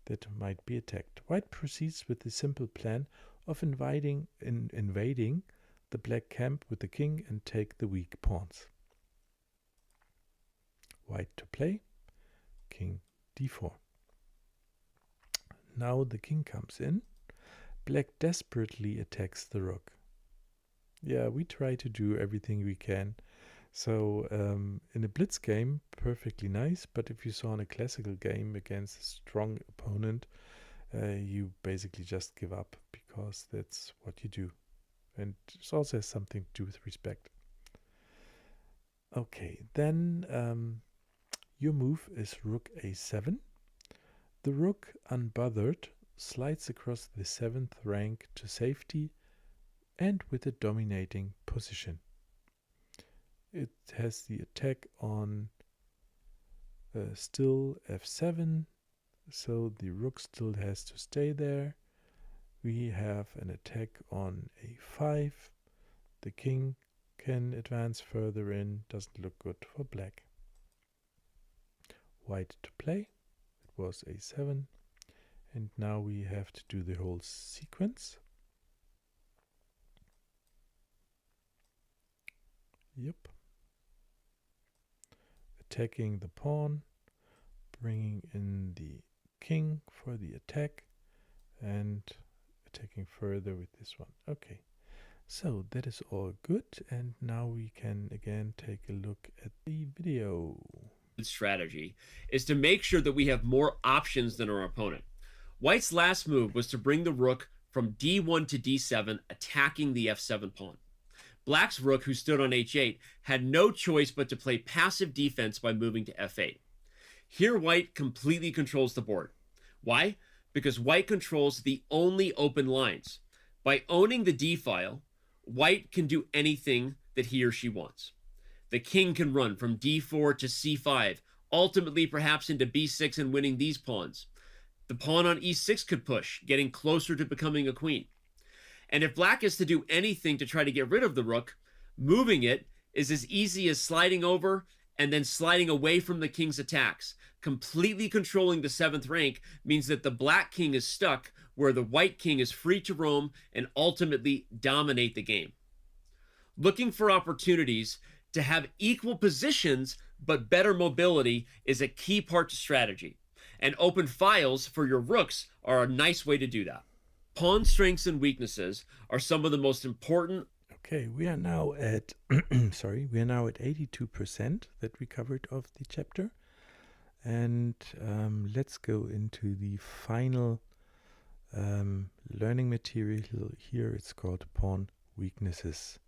Speaker 1: that might be attacked. White proceeds with the simple plan of invading the black camp with the king and take the weak pawns. White to play, king d4. Now the king comes in. Black desperately attacks the rook. Yeah, we try to do everything we can. So in a blitz game, perfectly nice, but if you saw in a classical game against a strong opponent, you basically just give up, because that's what you do. And it also has something to do with respect. Okay, then your move is rook a7. The rook, unbothered, slides across the 7th rank to safety and with a dominating position. It has the attack on still f7, so the rook still has to stay there. We have an attack on a5. The king can advance further in, doesn't look good for black. White to play, it was a7, and now we have to do the whole sequence. Yep. Attacking the pawn. bringing in the king for the attack and attacking further with this one. Okay, so that is all good, and now we can again take a look at the video.
Speaker 3: Strategy is to make sure that we have more options than our opponent. White's last move was to bring the rook from d1 to d7, attacking the f7 pawn. Black's rook, who stood on h8, had no choice but to play passive defense by moving to f8. Here, White completely controls the board. Why? Because White controls the only open lines. By owning the d file, White can do anything that he or she wants. The king can run from d4 to c5, ultimately perhaps into b6 and winning these pawns. The pawn on e6 could push, getting closer to becoming a queen. And if Black is to do anything to try to get rid of the rook, moving it is as easy as sliding over and then sliding away from the king's attacks. Completely controlling the 7th rank means that the black king is stuck where the white king is free to roam and ultimately dominate the game. Looking for opportunities to have equal positions but better mobility is a key part to strategy. And open files for your rooks are a nice way to do that. Pawn strengths and weaknesses are some of the most important.
Speaker 1: Okay, we are now at sorry, we are now at 82% that we covered of the chapter, and let's go into the final learning material. Here it's called pawn weaknesses.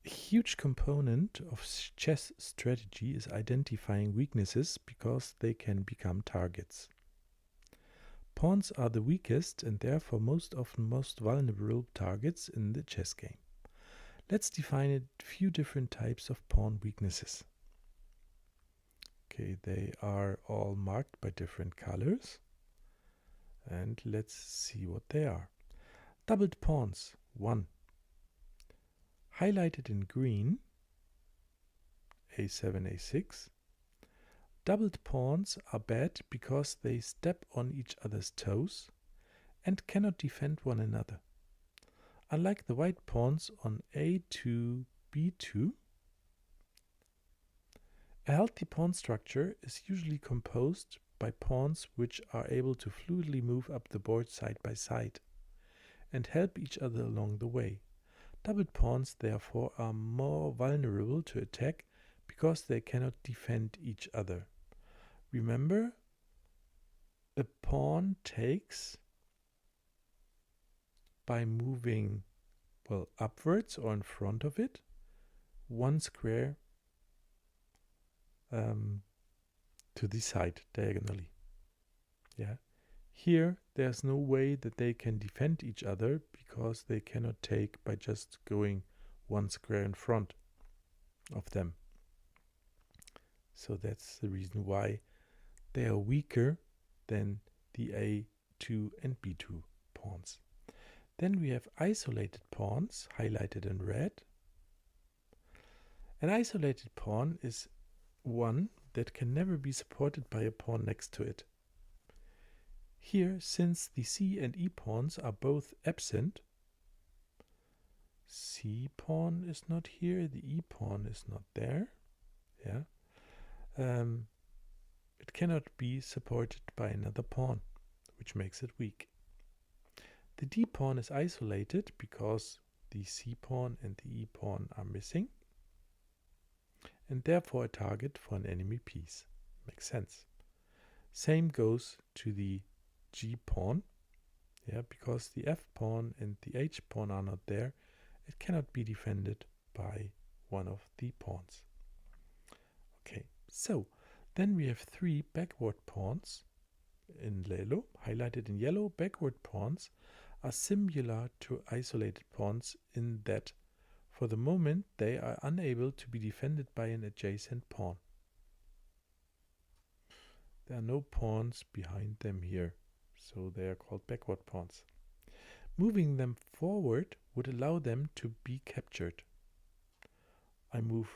Speaker 1: A huge component of chess strategy is identifying weaknesses because they can become targets. Pawns are the weakest and therefore most often most vulnerable targets in the chess game. Let's define a few different types of pawn weaknesses. Okay, they are all marked by different colors, and let's see what they are. Doubled pawns, 1. Highlighted in green, a7, a6. Doubled pawns are bad because they step on each other's toes and cannot defend one another. Unlike the white pawns on a2, b2, a healthy pawn structure is usually composed by pawns which are able to fluidly move up the board side by side and help each other along the way. Doubled pawns, therefore, are more vulnerable to attack because they cannot defend each other. Remember, a pawn takes by moving, well, upwards or in front of it, one square to the side diagonally. Yeah. Here, there's no way that they can defend each other because they cannot take by just going one square in front of them. So that's the reason why they are weaker than the a2 and b2 pawns. Then we have isolated pawns, highlighted in red. An isolated pawn is one that can never be supported by a pawn next to it. Here, since the c and e pawns are both absent, c pawn is not here, the e pawn is not there, yeah, it cannot be supported by another pawn, which makes it weak. The d pawn is isolated because the c pawn and the e pawn are missing, and therefore a target for an enemy piece. Makes sense. Same goes to the g pawn, yeah, because the f pawn and the h pawn are not there, it cannot be defended by one of the pawns. Okay, so then we have 3 backward pawns in yellow, highlighted in yellow. Backward pawns are similar to isolated pawns in that for the moment they are unable to be defended by an adjacent pawn. There are no pawns behind them here, so they are called backward pawns. Moving them forward would allow them to be captured. I move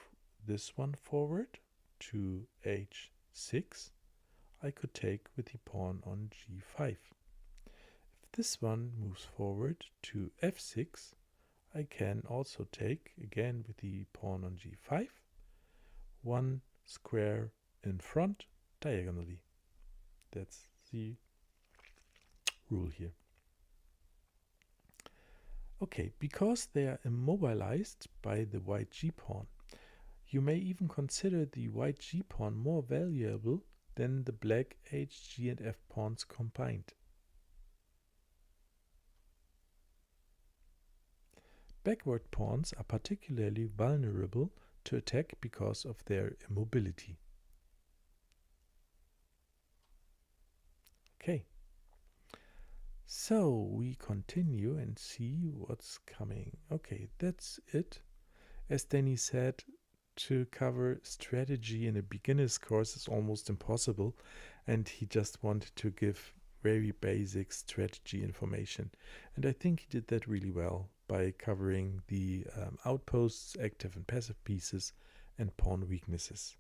Speaker 1: this one forward to h6. I could take with the pawn on g5. If this one moves forward to f6, I can also take, again with the pawn on g5, one square in front diagonally. That's the rule here. Okay, because they are immobilized by the white g-pawn, you may even consider the white g-pawn more valuable than the black h, g and f pawns combined. Backward pawns are particularly vulnerable to attack because of their immobility. Okay, so we continue and see what's coming. Okay, that's it. As Danny said, to cover strategy in a beginner's course is almost impossible, and he just wanted to give very basic strategy information. And I think he did that really well by covering the outposts, active and passive pieces, and pawn weaknesses.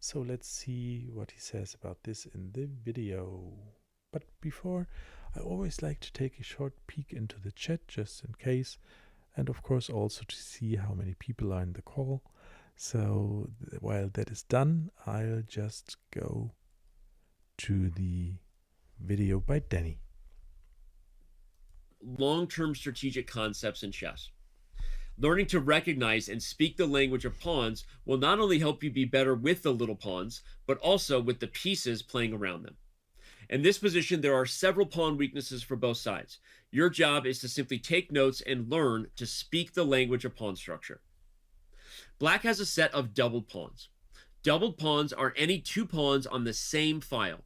Speaker 1: So let's see what he says about this in the video. But before, I always like to take a short peek into the chat just in case, and of course also to see how many people are in the call. So while that is done, I'll just go to the video by Danny.
Speaker 3: Long-term strategic concepts in chess. Learning to recognize and speak the language of pawns will not only help you be better with the little pawns, but also with the pieces playing around them. In this position, there are several pawn weaknesses for both sides. Your job is to simply take notes and learn to speak the language of pawn structure. Black has a set of doubled pawns. Doubled pawns are any two pawns on the same file.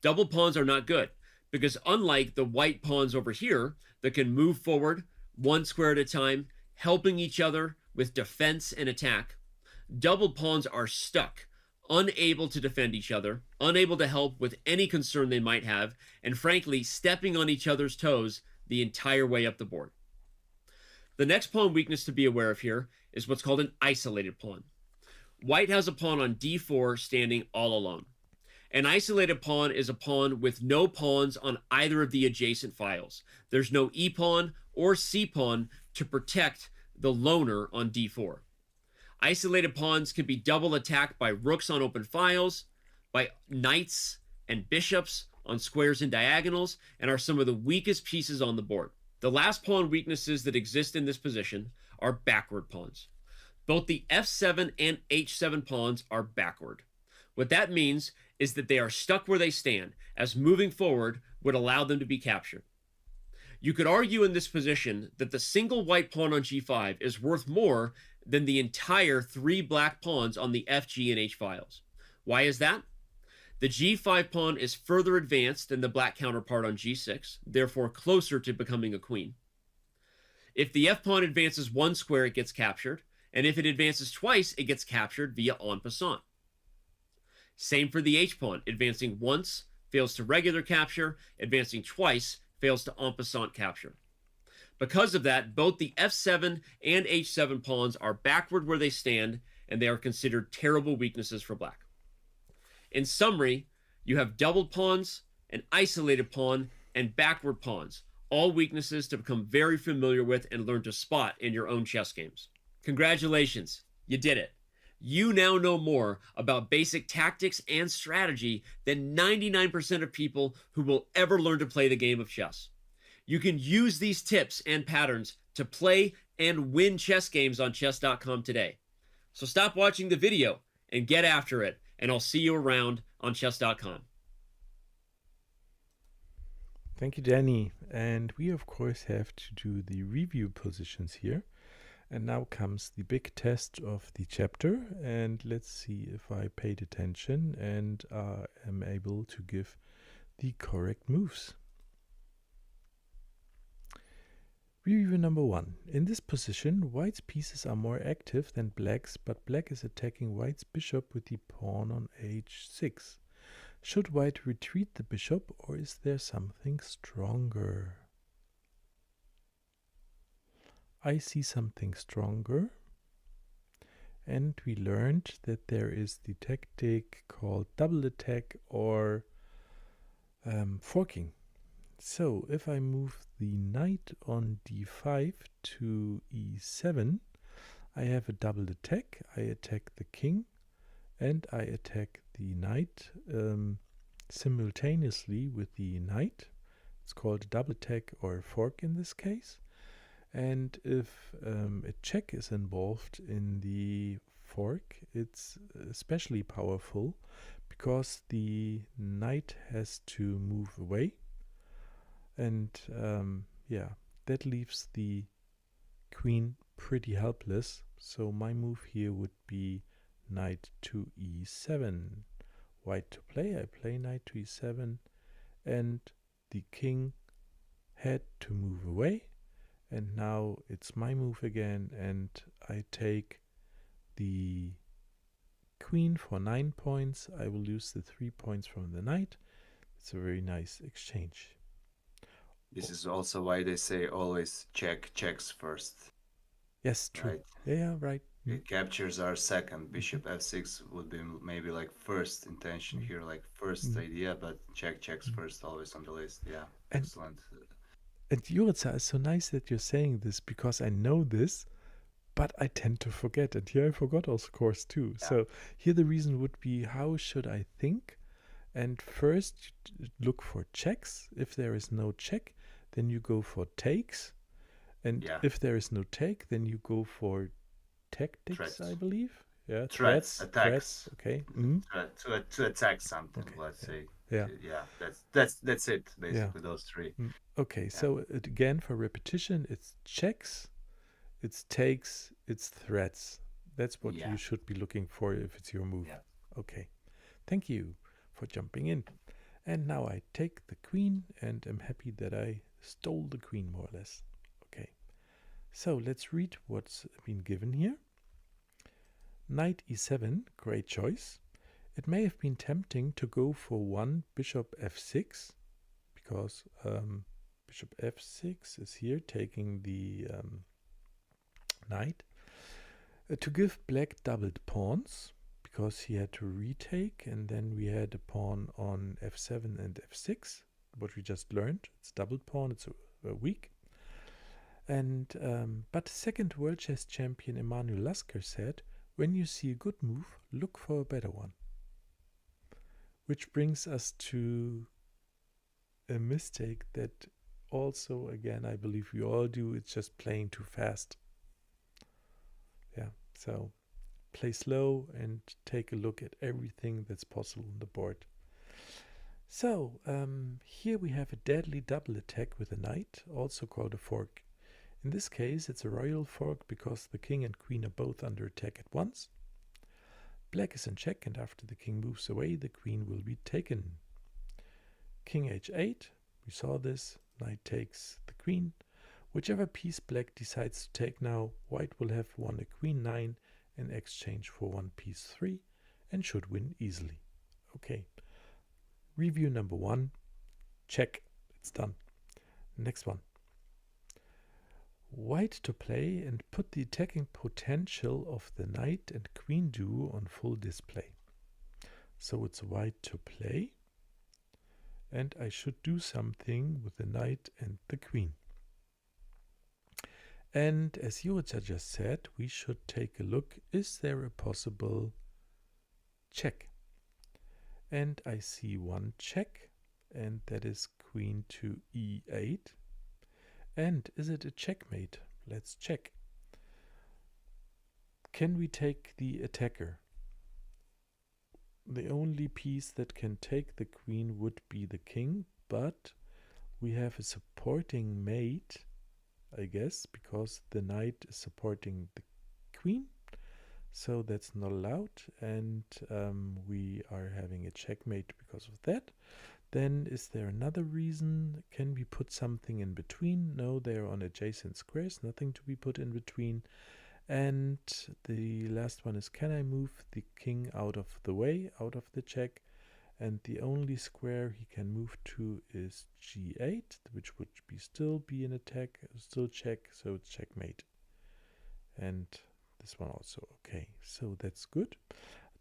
Speaker 3: Doubled pawns are not good because unlike the white pawns over here that can move forward one square at a time, helping each other with defense and attack, doubled pawns are stuck, unable to defend each other, unable to help with any concern they might have, and frankly, stepping on each other's toes the entire way up the board. The next pawn weakness to be aware of here is what's called an isolated pawn. White has a pawn on d4 standing all alone. An isolated pawn is a pawn with no pawns on either of the adjacent files. There's no e pawn or c pawn to protect the loner on d4. Isolated pawns can be double attacked by rooks on open files, by knights and bishops on squares and diagonals, and are some of the weakest pieces on the board. The last pawn weaknesses that exist in this position are backward pawns. Both the f7 and h7 pawns are backward. What that means is that they are stuck where they stand, as moving forward would allow them to be captured. You could argue in this position that the single white pawn on g5 is worth more than the entire three black pawns on the f, g, and h files. Why is that? The g5 pawn is further advanced than the black counterpart on g6, therefore closer to becoming a queen. If the f pawn advances one square, it gets captured, and if it advances twice, it gets captured via en passant. Same for the h pawn. Advancing once fails to regular capture, advancing twice fails to en passant capture. Because of that, both the f7 and h7 pawns are backward where they stand, and they are considered terrible weaknesses for black. In summary, you have doubled pawns, an isolated pawn, and backward pawns, all weaknesses to become very familiar with and learn to spot in your own chess games. Congratulations, you did it. You now know more about basic tactics and strategy than 99% of people who will ever learn to play the game of chess. You can use these tips and patterns to play and win chess games on chess.com today. So stop watching the video and get after it, and I'll see you around on chess.com.
Speaker 1: Thank you, Danny. And we, of course, have to do the review positions here. And now comes the big test of the chapter. And let's see if I paid attention and am able to give the correct moves. Review number 1. In this position, white's pieces are more active than black's, but black is attacking white's bishop with the pawn on h6. Should white retreat the bishop, or is there something stronger? I see something stronger. And we learned that there is the tactic called double attack or forking. So if I move the knight on d5 to e7, I have a double attack. I attack the king and I attack the knight simultaneously with the knight. It's called a double attack or a fork in this case. And if a check is involved in the fork, it's especially powerful because the knight has to move away. And yeah, that leaves the queen pretty helpless. So my move here would be knight to e7. White to play, I play knight to e7, and the king had to move away. And now it's my move again, and I take the queen for 9 points. I will lose the 3 points from the knight. It's a very nice exchange.
Speaker 2: This is also why they say always checks first.
Speaker 1: Yes, true.
Speaker 2: Right?
Speaker 1: Yeah, right.
Speaker 2: Captures are second. Bishop f6 would be maybe like first intention here, like first idea, but checks first always on the list. Yeah, excellent.
Speaker 1: And Jurica, it's so nice that you're saying this because I know this, but I tend to forget. And here I forgot, of course, too.
Speaker 2: Yeah.
Speaker 1: So here the reason would be, how should I think? And first, look for checks. If there is no check, then you go for takes. And if there is no take, then you go for tactics,
Speaker 2: threats.
Speaker 1: I believe. Yeah,
Speaker 2: threats, attacks.
Speaker 1: Okay.
Speaker 2: To attack something,
Speaker 1: okay.
Speaker 2: let's say.
Speaker 1: Yeah.
Speaker 2: Yeah, that's it, basically, those three.
Speaker 1: Okay, so again, for repetition, it's checks, it's takes, it's threats. That's what you should be looking for if it's your move.
Speaker 2: Yeah.
Speaker 1: Okay, thank you for jumping in. And now I take the queen, and I'm happy that I stole the queen, more or less. Okay, so let's read what's been given here. Knight e7, great choice. It may have been tempting to go for one bishop f6, because bishop f6 is here taking the knight, to give black doubled pawns, because he had to retake, and then we had a pawn on f7 and f6, what we just learned. It's doubled pawn, it's weak. And but second world chess champion Emanuel Lasker said, when you see a good move, look for a better one. Which brings us to a mistake that also, again, I believe we all do. It's just playing too fast. Yeah, so play slow and take a look at everything that's possible on the board. So here we have a deadly double attack with a knight, also called a fork. In this case, it's a royal fork because the king and queen are both under attack at once. Black is in check, and after the king moves away, the queen will be taken. King h8, we saw this, knight takes the queen. Whichever piece black decides to take now, white will have won a queen 9 in exchange for one piece 3 and should win easily. Okay, review number 1, check, it's done. Next one. White to play and put the attacking potential of the knight and queen duo on full display. So it's white to play, and I should do something with the knight and the queen. And as Jurica just said, we should take a look, is there a possible check? And I see one check, and that is queen to e8. And is it a checkmate? Let's check. Can we take the attacker? The only piece that can take the queen would be the king, but we have a supporting mate, I guess, because the knight is supporting the queen. So that's not allowed, and we are having a checkmate because of that. Then is there another reason? Can we put something in between? No, they're on adjacent squares, nothing to be put in between. And the last one is, can I move the king out of the way, out of the check? And the only square he can move to is g8, which would still be an attack, still check, so it's checkmate. And this one also, okay, so that's good.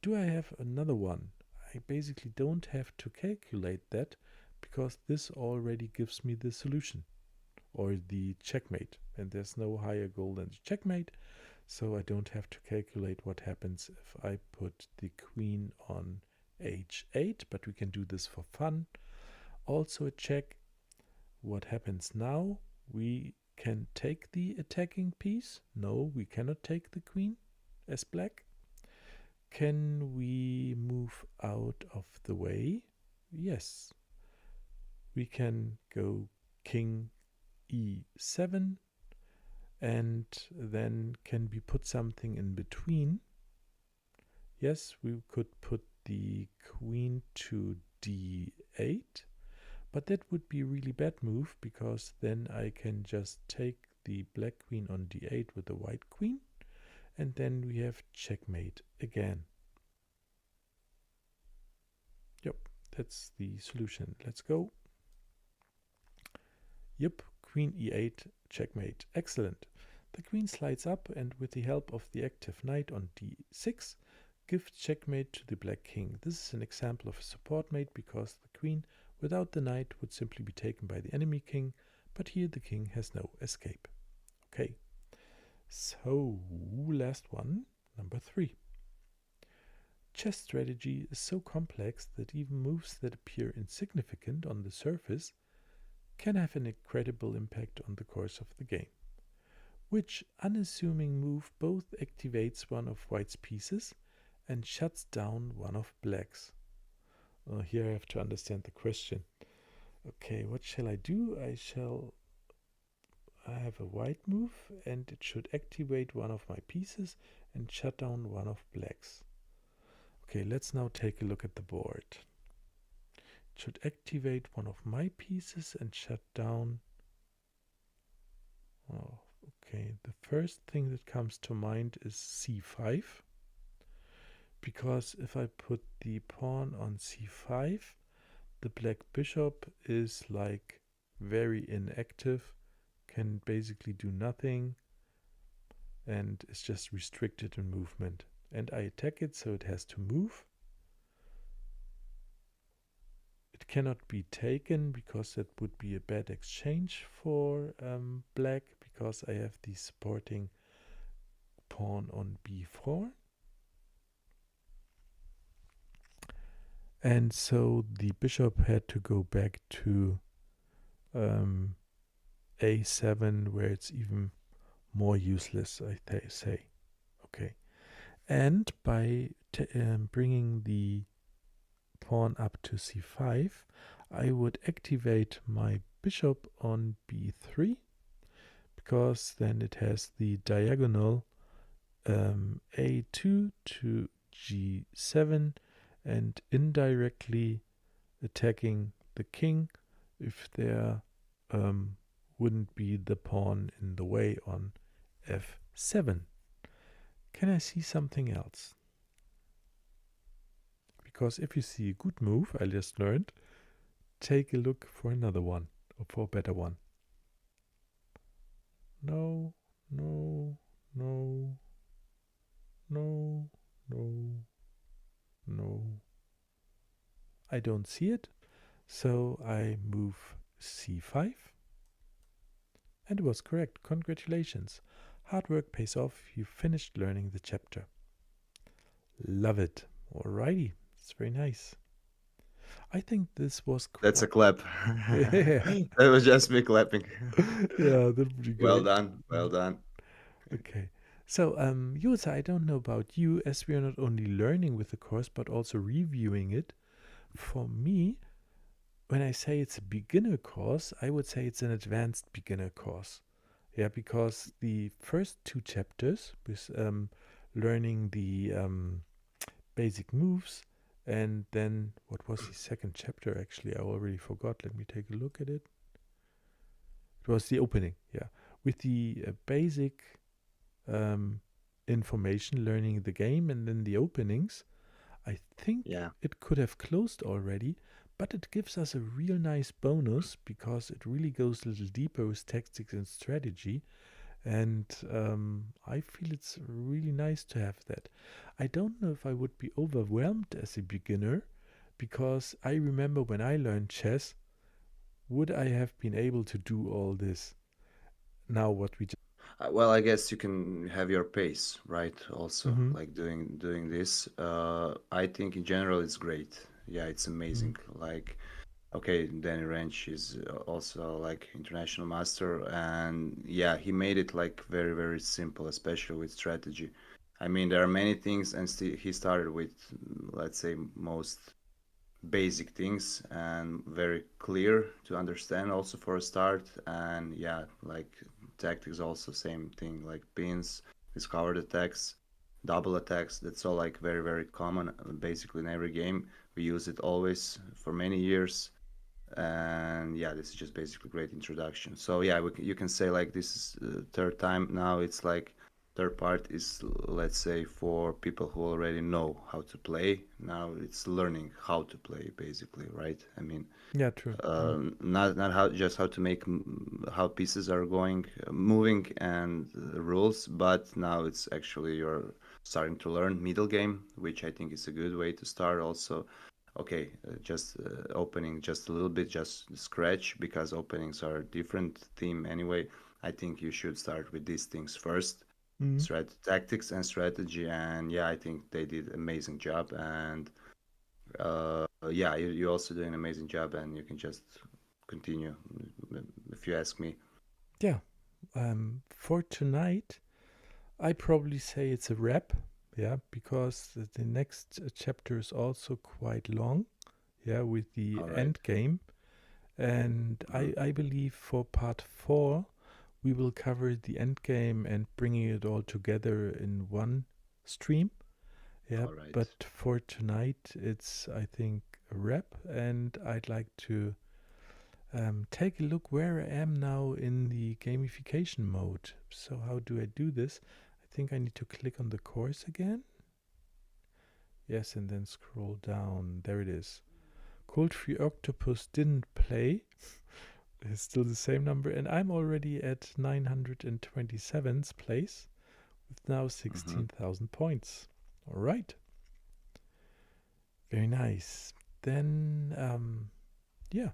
Speaker 1: Do I have another one? I basically don't have to calculate that because this already gives me the solution or the checkmate, and there's no higher goal than the checkmate. so I don't have to calculate what happens if I put the queen on h8, but we can do this for fun. Also a check. What happens now? We can take the attacking piece. No, we cannot take the queen as black. Can we move out of the way? Yes. We can go king e7, and then can we put something in between? Yes, we could put the queen to d8, but that would be a really bad move, because then I can just take the black queen on d8 with the white queen, and then we have checkmate again. Yep, that's the solution. Let's go. Yep, queen e8, checkmate. Excellent. The queen slides up, and with the help of the active knight on d6, gives checkmate to the black king. This is an example of a support mate, because the queen without the knight would simply be taken by the enemy king, but here the king has no escape. Okay, so last one, number 3. Chess strategy is so complex that even moves that appear insignificant on the surface can have an incredible impact on the course of the game. Which unassuming move both activates one of white's pieces and shuts down one of black's? Here I have to understand the question. Okay, what shall I do? I have a white move, and it should activate one of my pieces and shut down one of black's. Okay, let's now take a look at the board. It should activate one of my pieces and shut down. Oh, okay, the first thing that comes to mind is c5. Because if I put the pawn on c5, the black bishop is like very inactive, can basically do nothing, and is just restricted in movement. And I attack it, so it has to move. It cannot be taken, because that would be a bad exchange for black, because I have the supporting pawn on b4. And so the bishop had to go back to a7, where it's even more useless, I say. Okay. And by bringing the pawn up to c5, I would activate my bishop on b3, because then it has the diagonal a2 to g7, and indirectly attacking the king if there wouldn't be the pawn in the way on f7. Can I see something else? Because if you see a good move, I just learned, take a look for another one, or for a better one. No, no, no, no, no, no. I don't see it, so I move c5. And it was correct. Congratulations. Hard work pays off. You finished learning the chapter. Love it. Alrighty. It's very nice. I think this was
Speaker 2: That's a clap.
Speaker 1: Yeah.
Speaker 2: That was just me clapping.
Speaker 1: Yeah, that would be great.
Speaker 2: Well done. Well done.
Speaker 1: Okay. So, Yusa, I don't know about you, as we are not only learning with the course, but also reviewing it. For me, when I say it's a beginner course, I would say it's an advanced beginner course. Yeah, because the first 2 chapters with learning the basic moves, and then what was the second chapter? Actually, I already forgot. Let me take a look at it. It was the opening, yeah, with the basic information, learning the game, and then the openings. I think it could have closed already, but it gives us a real nice bonus, because it really goes a little deeper with tactics and strategy. And I feel it's really nice to have that. I don't know if I would be overwhelmed as a beginner, because I remember when I learned chess, would I have been able to do all this? Now what we just...
Speaker 2: Well, I guess you can have your pace, right? Also,
Speaker 1: Mm-hmm.
Speaker 2: like doing this. I think in general it's great. Yeah, it's amazing. Like, okay, Danny Rensch is also like international master, and yeah, he made it like very very simple, especially with strategy. I mean, there are many things, and he started with, let's say, most basic things and very clear to understand also for a start. And yeah, like tactics also same thing, like pins, discovered attacks, double attacks. That's all like very very common, basically in every game. We use it always for many years. And yeah, this is just basically great introduction. So yeah, you can say like this is third time now. It's like third part is, let's say, for people who already know how to play. Now it's learning how to play, basically, right? I mean,
Speaker 1: Yeah, true.
Speaker 2: not how just how to make how pieces are going, moving, and the rules, but now it's actually you're starting to learn middle game, which I think is a good way to start. Also, okay, just opening just a little bit, just scratch, because openings are a different theme anyway. I think you should start with these things first,
Speaker 1: Mm-hmm.
Speaker 2: tactics and strategy. And yeah, I think they did amazing job. And yeah, you also do an amazing job, and you can just continue if you ask me.
Speaker 1: Yeah. For tonight, I probably say it's a wrap. Yeah, because the next chapter is also quite long. Yeah, with the
Speaker 2: All right.
Speaker 1: end game. And
Speaker 2: Mhm.
Speaker 1: I believe for part 4, we will cover the end game and bringing it all together in one stream. Yeah,
Speaker 2: All right.
Speaker 1: but for tonight, it's, I think, a wrap. And I'd like to take a look where I am now in the gamification mode. So, how do I do this? I think I need to click on the course again. Yes, and then scroll down. There it is. Cold Free Octopus didn't play. It's still the same number, and I'm already at 927th place with now
Speaker 2: Hmm.
Speaker 1: 16,000 points. All right, very nice. Then, yeah,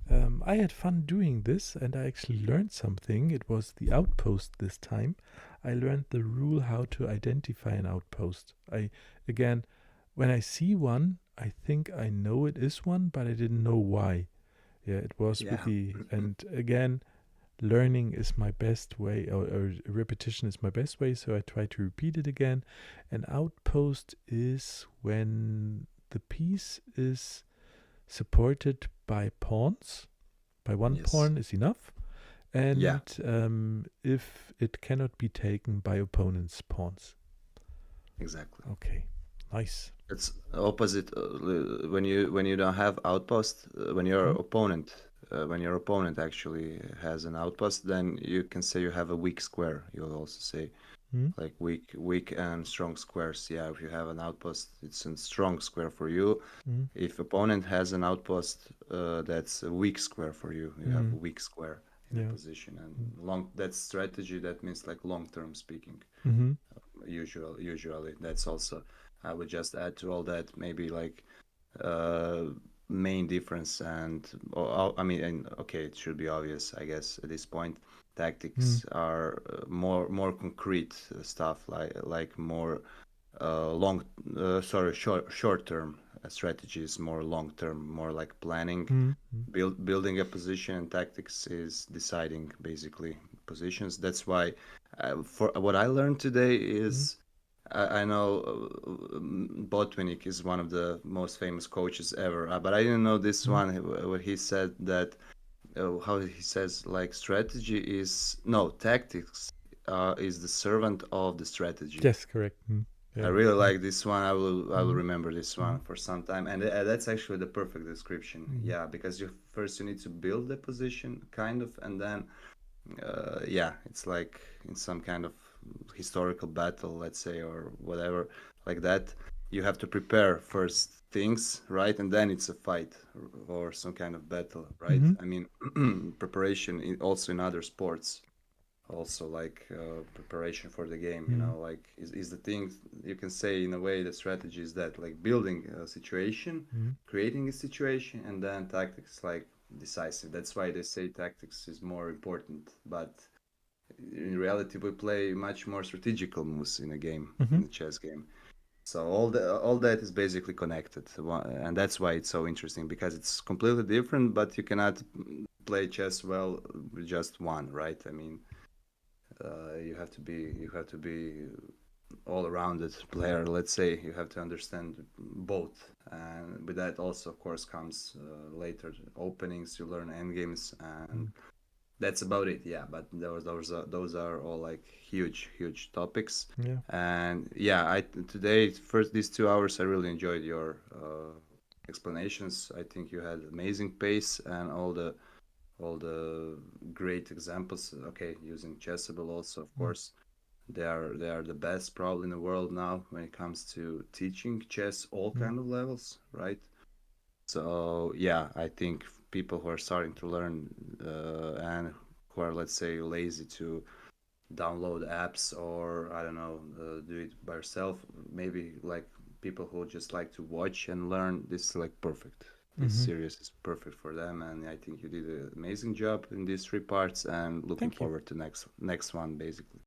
Speaker 1: I had fun doing this, and I actually learned something. It was the outpost this time. I learned the rule how to identify an outpost. Again, when I see one, I think I know it is one, but I didn't know why. Yeah, it was with
Speaker 2: Yeah.
Speaker 1: the, and again, learning is my best way, or repetition is my best way, so I try to repeat it again. An outpost is when the piece is supported by pawns, by one
Speaker 2: Yes.
Speaker 1: pawn is enough,
Speaker 2: Yeah.
Speaker 1: and if it cannot be taken by opponent's pawns.
Speaker 2: Exactly.
Speaker 1: Okay, nice.
Speaker 2: It's opposite when you don't have outpost.
Speaker 1: Hmm?
Speaker 2: When your opponent actually has an outpost, then you can say you have a weak square. You'll also say
Speaker 1: Hmm?
Speaker 2: like weak and strong squares. Yeah, if you have an outpost, it's a strong square for you.
Speaker 1: Hmm?
Speaker 2: If opponent has an outpost, that's a weak square for you. You have
Speaker 1: Hmm?
Speaker 2: a weak square in a
Speaker 1: Yeah.
Speaker 2: position, and long. That's strategy. That means like long term speaking.
Speaker 1: Mm-hmm.
Speaker 2: Usually, that's also. I would just add to all that maybe like uh, main difference. And I mean, and okay, it should be obvious, I guess, at this point.
Speaker 1: Mm-hmm.
Speaker 2: Tactics are more concrete stuff, like more long sorry short term strategies, more long term, more like planning,
Speaker 1: Mm-hmm.
Speaker 2: building a position. And tactics is deciding basically positions. That's why for what I learned today is I know Botvinnik is one of the most famous coaches ever, but I didn't know this
Speaker 1: Mm-hmm.
Speaker 2: one. Where he said that how he says like strategy is no tactics is the servant of the strategy.
Speaker 1: Yes, correct. Mm.
Speaker 2: I
Speaker 1: Yeah.
Speaker 2: really
Speaker 1: Mm.
Speaker 2: like this one. I will
Speaker 1: Mm.
Speaker 2: remember this
Speaker 1: Mm.
Speaker 2: one for some time, and that's actually the perfect description.
Speaker 1: Mm.
Speaker 2: Yeah, because you need to build the position, kind of, and then yeah, it's like in some kind of historical battle, let's say, or whatever, like that. You have to prepare first things, right, and then it's a fight or some kind of battle, right?
Speaker 1: Mm-hmm.
Speaker 2: I mean, preparation also in other sports, also like preparation for the game,
Speaker 1: Mm.
Speaker 2: like is the thing. You can say in a way the strategy is that like building a situation,
Speaker 1: Mm.
Speaker 2: creating a situation, and then tactics like decisive. That's why they say tactics is more important. But in reality we play much more strategical moves in a game,
Speaker 1: Mm-hmm.
Speaker 2: in a chess game. So all that is basically connected, and that's why it's so interesting, because it's completely different. But you cannot play chess well with just one, right? I mean, you have to be all-rounded player. Let's say you have to understand both, and with that also, of course, comes later openings. You learn endgames, and that's about it. Yeah, but those are all like huge topics.
Speaker 1: Yeah.
Speaker 2: And yeah, I today first these 2 hours I really enjoyed your explanations. I think you had amazing pace and all the great examples. Okay, using Chessable also, of course. They are the best probably in the world now when it comes to teaching chess, all kind of levels, right? So yeah, I think people who are starting to learn and who are, let's say, lazy to download apps, or I don't know, do it by yourself, maybe like people who just like to watch and learn, this is like perfect. This
Speaker 1: Mm-hmm.
Speaker 2: series is perfect for them, and I think you did an amazing job in these three parts, and looking
Speaker 1: Thank you.
Speaker 2: forward to next one basically.